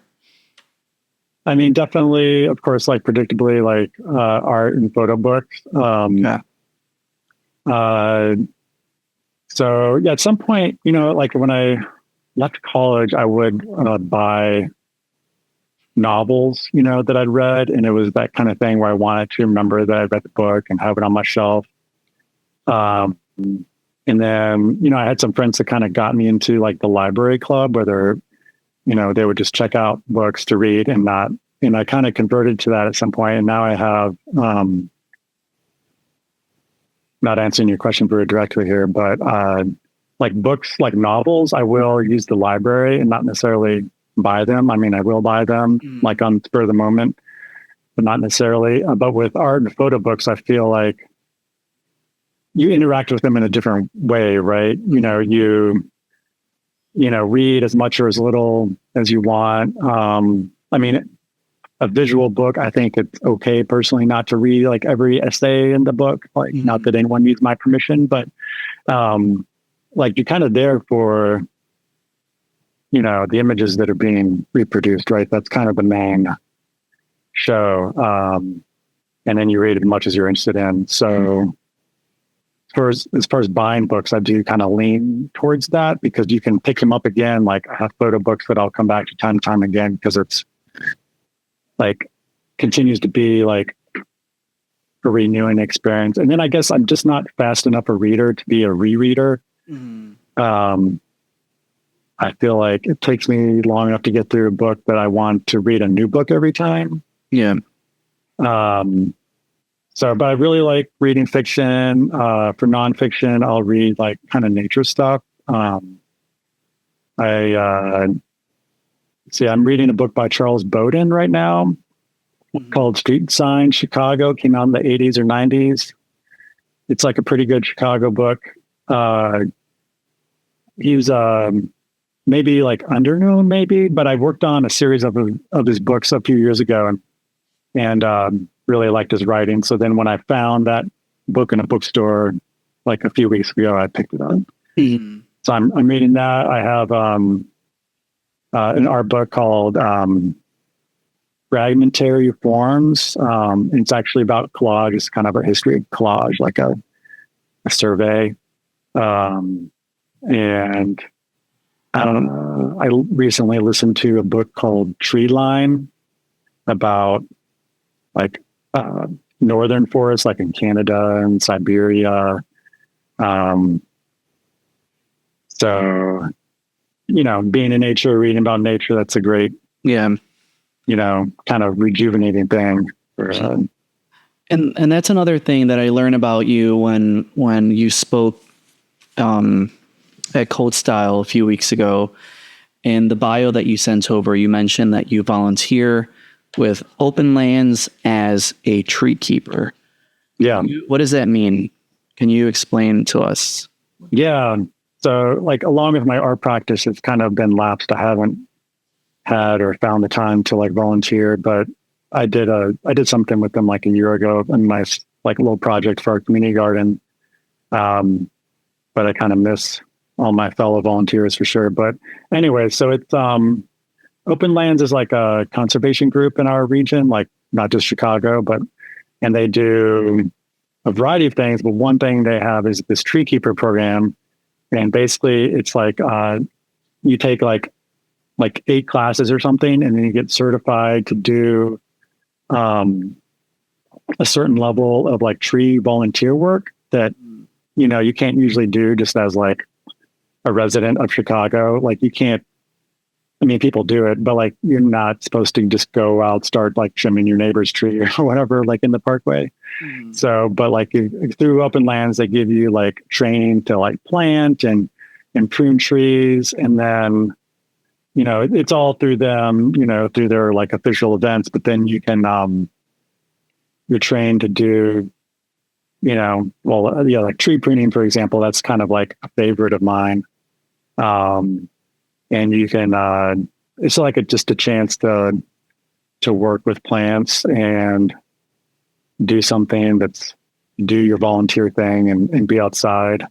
I mean, definitely, of course, like predictably, like art and photo books. So yeah, at some point, like when I left college, I would buy novels, that I'd read. And it was that kind of thing where I wanted to remember that I read the book and have it on my shelf. And then, I had some friends that kind of got me into like the library club where they would just check out books to read and I kind of converted to that at some point. And now I have, not answering your question very directly here, but like books, like novels, I will use the library and not necessarily buy them. I mean, I will buy them like on spur of the moment, but not necessarily. But with art and photo books, I feel like you interact with them in a different way, right? You read as much or as little as you want. I mean, a visual book, I think it's okay personally not to read like every essay in the book, like not that anyone needs my permission, but like you're kind of there for, the images that are being reproduced, right? That's kind of the main show. And then you read as much as you're interested in. So as far as buying books, I do kind of lean towards that because you can pick them up again. Like I have photo books that I'll come back to time and time again because it's like continues to be like a renewing experience. And then I guess I'm just not fast enough a reader to be a rereader. I feel like it takes me long enough to get through a book that I want to read a new book every time. Yeah. But I really like reading fiction. For nonfiction, I'll read like kind of nature stuff. I'm reading a book by Charles Bowden right now called Street Signs Chicago. Came out in the 80s or 90s. It's like a pretty good Chicago book. He was maybe like underknown, maybe, but I worked on a series of his books a few years ago and really liked his writing. So then when I found that book in a bookstore like a few weeks ago, I picked it up. So I'm reading that. I have an art book called Fragmentary Forms. It's actually about collage. It's kind of a history of collage, like a survey. And I recently listened to a book called Tree Line about like northern forests, like in Canada and Siberia. So, being in nature, reading about nature, that's a great, kind of rejuvenating thing. And that's another thing that I learned about you when you spoke at Cold Style a few weeks ago. In the bio that you sent over, you mentioned that you volunteer with Openlands as a tree keeper. Yeah. What does that mean? Can you explain to us? Yeah. So like along with my art practice, it's kind of been lapsed. I haven't had or found the time to like volunteer, but I did something with them like a year ago, a nice like little project for our community garden. But I kind of miss all my fellow volunteers for sure. But anyway, so it's Openlands is like a conservation group in our region, like not just Chicago, and they do a variety of things. But one thing they have is this TreeKeeper program, and basically it's like you take like 8 classes or something, and then you get certified to do a certain level of like tree volunteer work that you can't usually do just as like a resident of Chicago. Like you can't, I mean, people do it, but like you're not supposed to just go out, start like trimming your neighbor's tree or whatever, like in the parkway. So, but like through Openlands, they give you like training to like plant and prune trees. And then, it's all through them, through their like official events, but then you can, you're trained to do, like tree pruning, for example. That's kind of like a favorite of mine. And you can, it's like just a chance to work with plants and do something do your volunteer thing and be outside.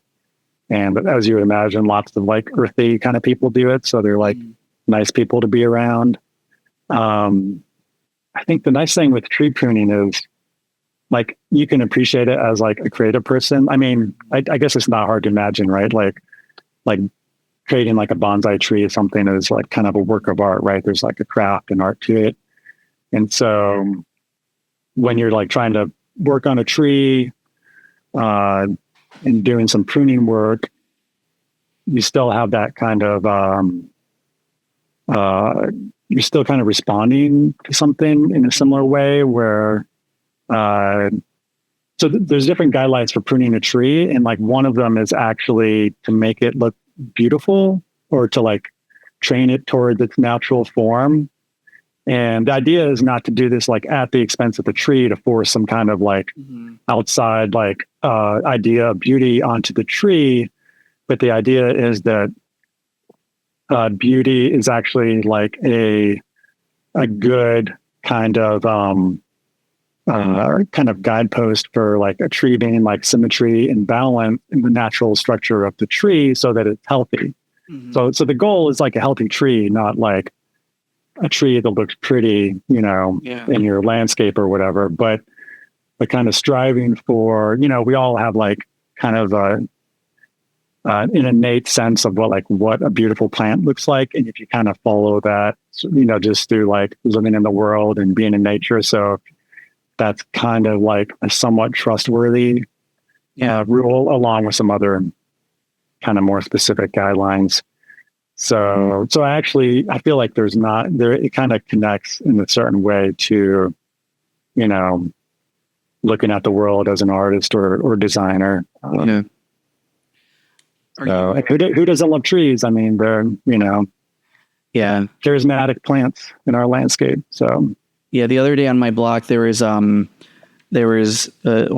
And as you would imagine, lots of like earthy kind of people do it. So they're like nice people to be around. I think the nice thing with tree pruning is like you can appreciate it as like a creative person. I mean, I guess it's not hard to imagine, right? Like creating like a bonsai tree is something that is like kind of a work of art, right? There's like a craft and art to it. And so when you're like trying to work on a tree and doing some pruning work, you still have that kind of, you're still kind of responding to something in a similar way where, so there's different guidelines for pruning a tree. And like one of them is actually to make it look beautiful or to like train it towards its natural form. And the idea is not to do this like at the expense of the tree to force some kind of like outside like idea of beauty onto the tree. But the idea is that beauty is actually like a good kind of guidepost for like achieving like symmetry and balance in the natural structure of the tree so that it's healthy. So the goal is like a healthy tree, not like a tree that looks pretty, in your landscape or whatever, but kind of striving for, we all have like kind of an innate sense of what a beautiful plant looks like. And if you kind of follow that, just through like living in the world and being in nature. So that's kind of like a somewhat trustworthy rule, along with some other kind of more specific guidelines. So I feel like it kind of connects in a certain way to, looking at the world as an artist or designer. Who doesn't love trees? I mean, they're, charismatic plants in our landscape. So yeah, the other day on my block, there was one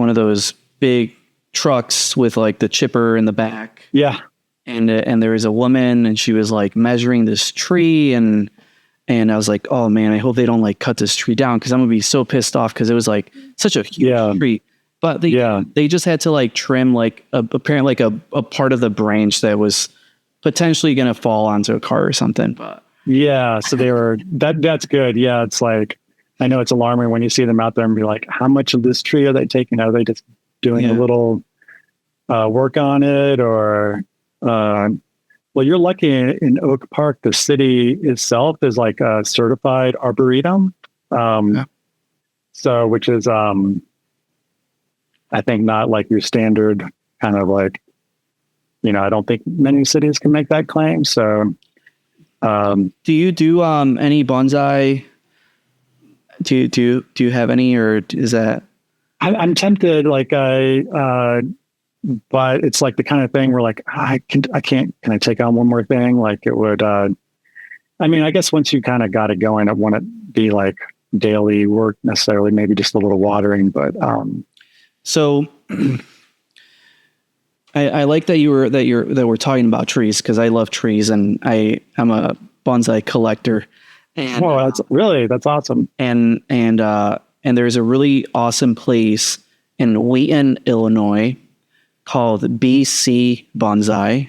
of those big trucks with like the chipper in the back. Yeah. And there was a woman and she was like measuring this tree and I was like, oh man, I hope they don't like cut this tree down because I'm gonna be so pissed off because it was like such a huge tree. But they just had to like trim like apparently like a part of the branch that was potentially gonna fall onto a car or something. But yeah, so they were that's good. Yeah, it's like I know it's alarming when you see them out there and be like, how much of this tree are they taking? Are they just doing a little work on it or Well, you're lucky in Oak Park. The city itself is like a certified arboretum. Yeah. So, which is, I think not like your standard kind of like, I don't think many cities can make that claim. So, do you do any bonsai? Do you have any, or is that? I'm tempted, but it's like the kind of thing where like, can I take on one more thing? Like it would, I guess once you kind of got it going, I want it to be like daily work necessarily, maybe just a little watering, but, so I like that we're talking about trees, because I love trees and I'm a bonsai collector. And that's awesome. And there's a really awesome place in Wheaton, Illinois, called BC Bonsai.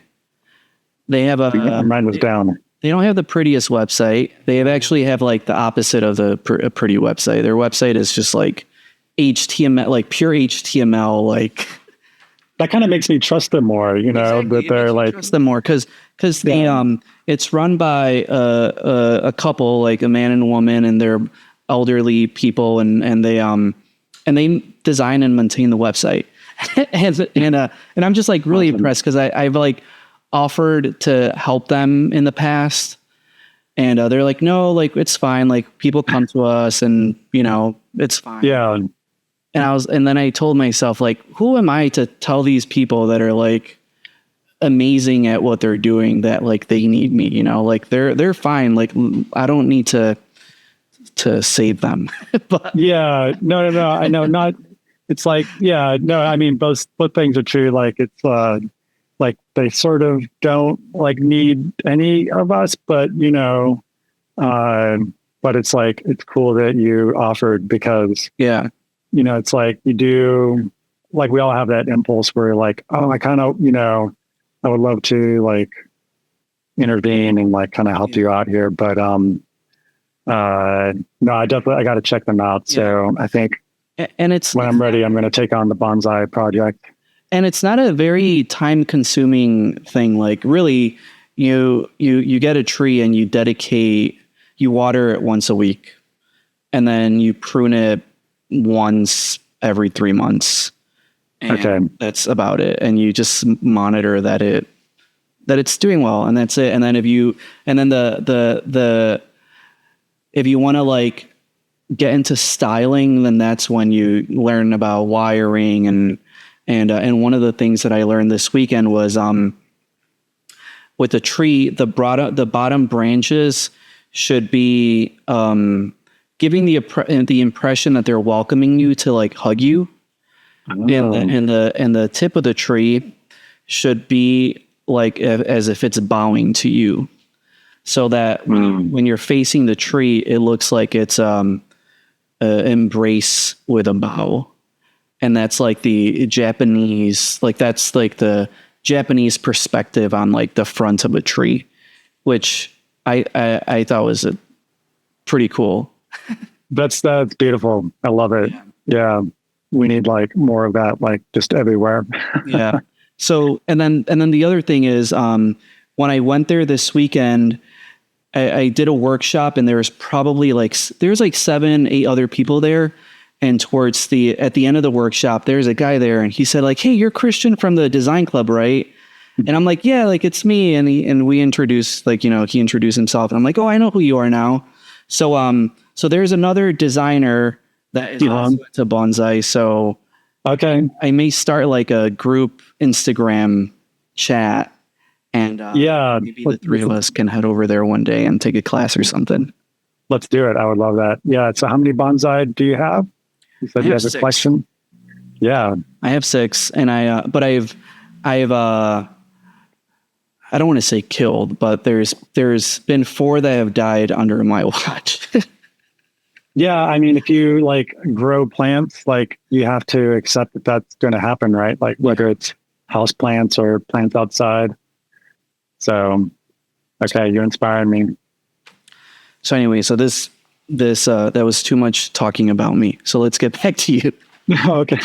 They have mine was down. They don't have the prettiest website. They actually have like the opposite of a pretty website. Their website is just like HTML, like pure HTML, like. That kind of makes me trust them more, exactly. That they're like trust them more because they it's run by a couple, like a man and a woman, and they're elderly people, and they design and maintain the website. and I'm just like really impressed, because I've like offered to help them in the past, and they're like, no, like it's fine, like people come to us and it's fine. Yeah. And then I told myself, like, who am I to tell these people that are like amazing at what they're doing that like they need me, like they're fine, like I don't need to save them. But yeah, no, I know, not. It's like, yeah, no, I mean, both things are true. Like it's like they sort of don't like need any of us, but but it's like, it's cool that you offered, because yeah, it's like you do, like we all have that impulse where like, oh, I kind of, I would love to like intervene and like kind of help you out here, but no, I got to check them out. Yeah. So I think. And it's when I'm ready, I'm going to take on the bonsai project. And it's not a very time consuming thing. Like really, you get a tree and you water it once a week, and then you prune it once every 3 months. And okay. That's about it. And you just monitor that it's doing well, and that's it. And then if you want to like get into styling, then that's when you learn about wiring and one of the things that I learned this weekend was with the tree, the bottom branches should be giving the impression that they're welcoming you to like hug you. Oh. And the tip of the tree should be like as if it's bowing to you, so that when you're facing the tree, it looks like it's embrace with a bow. And that's like the Japanese, like that's like the Japanese perspective on like the front of a tree, which I thought was pretty cool. That's beautiful. I love it. Yeah. We need like more of that, like just everywhere. Yeah. So, and then the other thing is, when I went there this weekend, I did a workshop, and there's probably like 7-8 other people there. And at the end of the workshop, there's a guy there, and he said like, "Hey, you're Christian from the design club, right?" And I'm like, "Yeah, like it's me." And we introduced, like, he introduced himself, and I'm like, "Oh, I know who you are now." So there's another designer that is also into bonsai. So okay, I may start like a group Instagram chat. And maybe the three of us can head over there one day and take a class or something. Let's do it. I would love that. Yeah. So how many bonsai do you have? You said you have a collection. Yeah. I have 6, and but I've I don't want to say killed, but there's been 4 that have died under my watch. Yeah. I mean, if you like grow plants, like you have to accept that that's going to happen, right? Like whether it's house plants or plants outside. So, okay, you inspired me. So anyway, so this that was too much talking about me. So let's get back to you. Okay.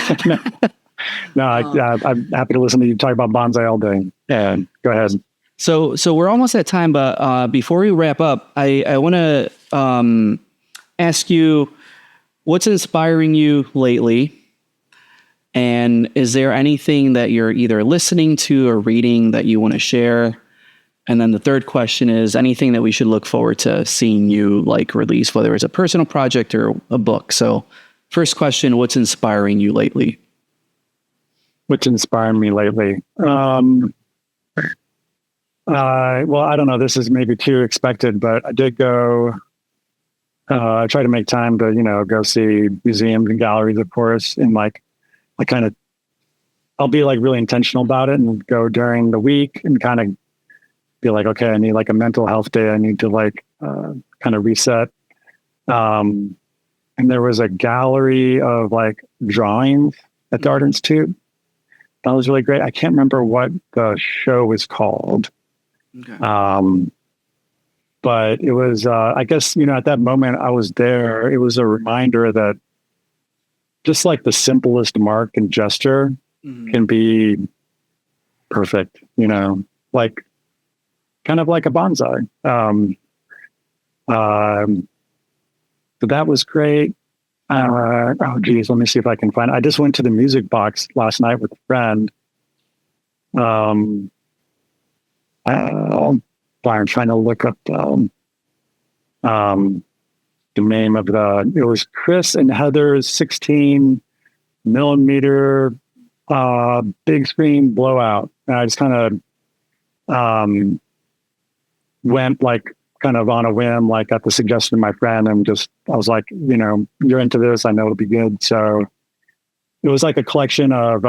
No, I'm happy to listen to you talk about bonsai all day. Yeah, go ahead. So we're almost at time, but before we wrap up, I want to ask you what's inspiring you lately, and is there anything that you're either listening to or reading that you want to share? And then the third question is anything that we should look forward to seeing you like release, whether it's a personal project or a book. So first question, what's inspiring you lately? What's inspiring me lately? Well, I don't know. This is maybe too expected, but I did go. I try to make time to, go see museums and galleries, of course, and I'll be like really intentional about it and go during the week and kind of be like, okay, I need like a mental health day. I need to like kind of reset. And there was a gallery of like drawings at the Art Institute. That was really great. I can't remember what the show was called. Okay. But it was, I guess, at that moment I was there, it was a reminder that just like the simplest mark and gesture can be perfect, like kind of like a bonsai. So that was great. Oh geez, let me see if I can find it. I just went to the music box last night with a friend. I'm trying to look up the name of it was Chris and Heather's 16 millimeter big screen blowout. And I just kind of went like kind of on a whim, like at the suggestion of my friend, and I was like, you're into this, I know it'll be good. So it was like a collection of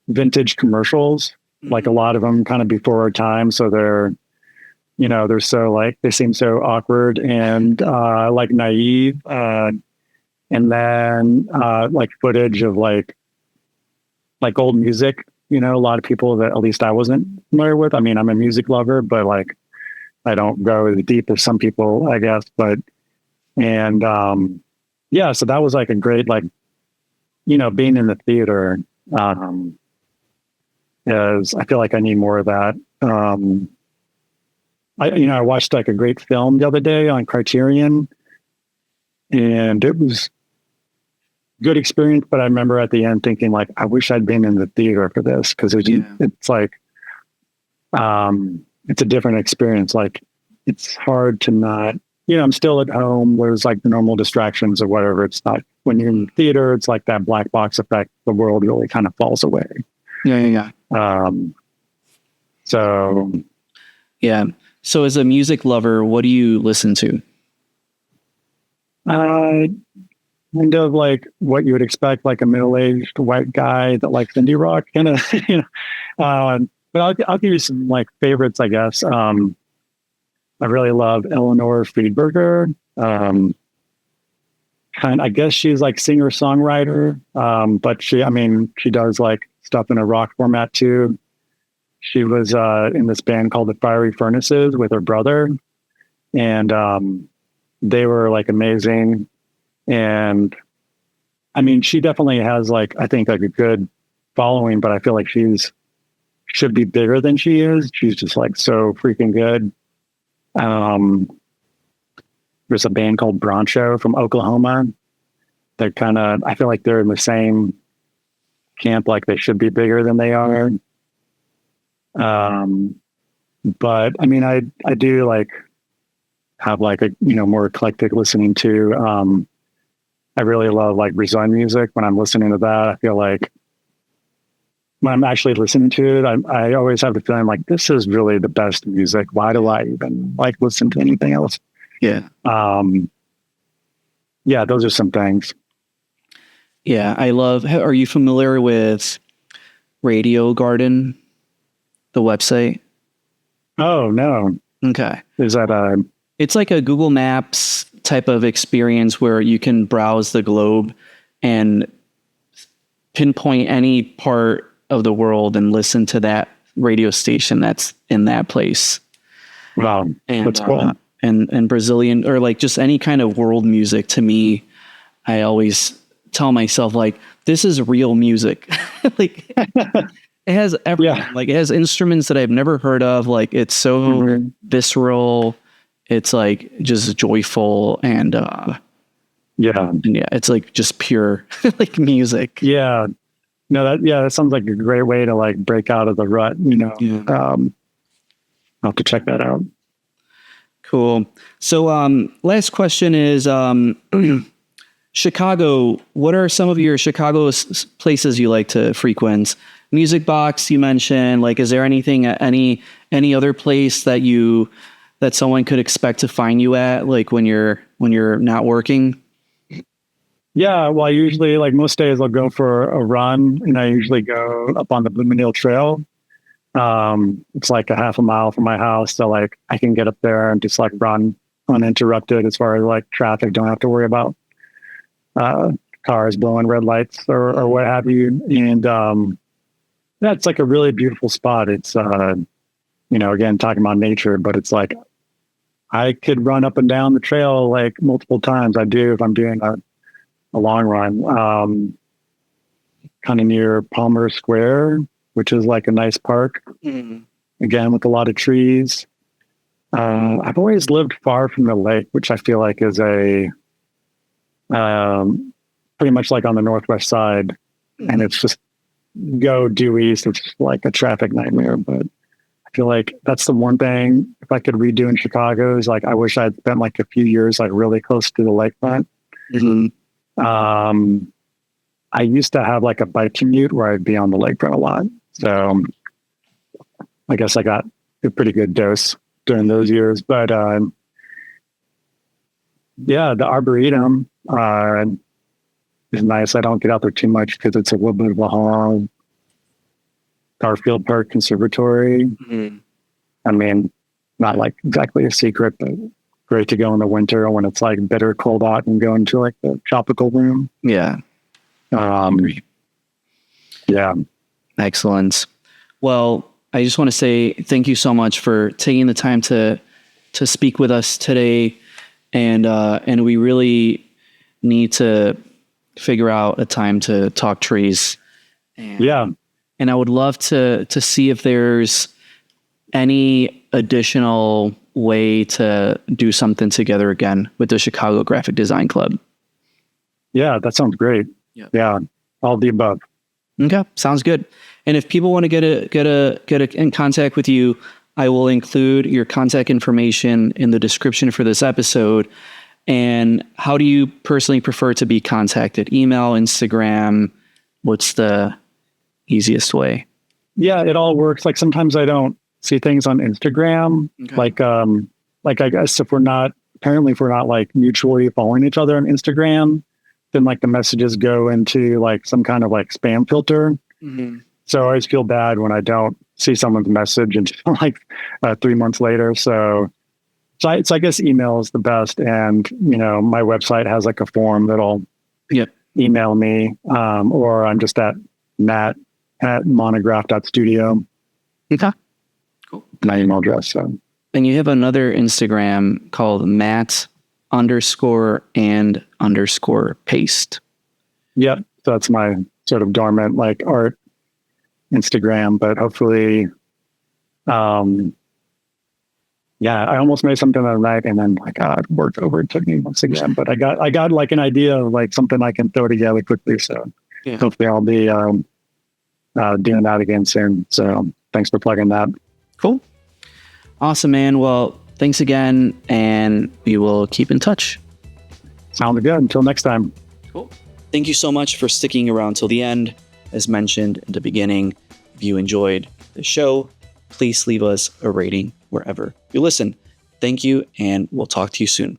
vintage commercials, like a lot of them kind of before our time. So they're so like, they seem so awkward and like naive. And then like footage of like old music, a lot of people that at least I wasn't familiar with. I mean, I'm a music lover, but like, I don't go as deep as some people, I guess. But, and yeah, so that was like a great, like, being in the theater is, I feel like I need more of that. I watched like a great film the other day on Criterion, and it was good experience. But I remember at the end thinking like, I wish I'd been in the theater for this, because it's like, it's a different experience. Like it's hard to not, I'm still at home. There's like the normal distractions or whatever. It's not, when you're in the theater, it's like that black box effect. The world really kind of falls away. Yeah. So. Yeah. So as a music lover, what do you listen to? Kind of like what you would expect, like a middle-aged white guy that likes indie rock, kind of, but I'll give you some like favorites, I guess. I really love Eleanor Friedberger. I guess she's like singer-songwriter, but she does like stuff in a rock format too. She was in this band called the Fiery Furnaces with her brother, and they were like amazing. And I mean, she definitely has like, I think like a good following, but I feel like should be bigger than she is. She's just like so freaking good. There's a band called Broncho from Oklahoma. They're kind of, I feel like they're in the same camp, like they should be bigger than they are. But I mean, I do like have like a, more eclectic listening to, I really love like Brazilian music. When I'm listening to that, I feel like when I'm actually listening to it, I always have the feeling like this is really the best music. Why do I even like listen to anything else? Yeah. Yeah, those are some things. Yeah. Are you familiar with Radio Garden, the website? Oh, no. Okay. Is that it's like a Google Maps type of experience where you can browse the globe and pinpoint any part of the world and listen to that radio station that's in that place. Wow. And, that's cool. And Brazilian, or like just any kind of world music, to me, I always tell myself like, this is real music. Like, It has everything. Yeah. Like it has instruments that I've never heard of. Like it's so visceral. It's like just joyful and Yeah. it's like just pure like music. Yeah. No, that sounds like a great way to like break out of the rut, Yeah. I'll have to check that out. Cool. So last question is Chicago. What are some of your Chicago places you like to frequent? Music Box you mentioned. Like, is there anything at any other place that someone could expect to find you at, like when you're not working? Yeah, well, I usually, like most days, I'll go for a run, and I usually go up on the Bloomingdale Trail. It's like a half a mile from my house, so like I can get up there and just like run uninterrupted as far as like traffic. Don't have to worry about cars blowing red lights or what have you. And it's like a really beautiful spot. It's again talking about nature, but it's like I could run up and down the trail like multiple times. I do if I'm doing a long run. Kind of near Palmer Square, which is like a nice park, again, with a lot of trees. I've always lived far from the lake, which I feel like is a pretty much like on the northwest side. And it's just go due east, which is like a traffic nightmare. But I feel like that's the one thing, if I could redo in Chicago, is like I wish I'd spent like a few years like really close to the lakefront. I used to have like a bike commute where I'd be on the lakefront a lot. So I guess I got a pretty good dose during those years. But yeah, the Arboretum is nice. I don't get out there too much because it's a little bit of a haul. Garfield Park Conservatory. I mean, not like exactly a secret, but great to go in the winter when it's like bitter cold out and go into like the tropical room. Yeah. Yeah. Excellent. Well, I just want to say thank you so much for taking the time to speak with us today. And we really need to figure out a time to talk trees. And I would love to see if there's any additional way to do something together again with the Chicago Graphic Design Club. Yeah, that sounds great. Yeah, all the above. Okay, sounds good. And if people want to get in contact with you, I will include your contact information in the description for this episode. And how do you personally prefer to be contacted? Email, Instagram? What's the easiest way? Yeah, it all works. Like sometimes I don't see things on Instagram. Okay. Like I guess if we're not like mutually following each other on Instagram, then like the messages go into like some kind of like spam filter. So I always feel bad when I don't see someone's message until like 3 months later. So I guess email is the best. And, my website has like a form that'll email me, or I'm just at Monograph.studio. Okay. Cool. My email address. So. And you have another Instagram called Matt_and_paste. Yep. So that's my sort of dormant like art Instagram, but hopefully, I almost made something the other night and then like I worked over it, took me once again, but I got like an idea of like something I can throw together quickly. So hopefully I'll be doing that again soon. So thanks for plugging that. Cool. Awesome, man. Well, thanks again, and we will keep in touch. Sounds good. Until next time. Cool. Thank you so much for sticking around till the end. As mentioned in the beginning, if you enjoyed the show, please leave us a rating wherever you listen. Thank you, and we'll talk to you soon.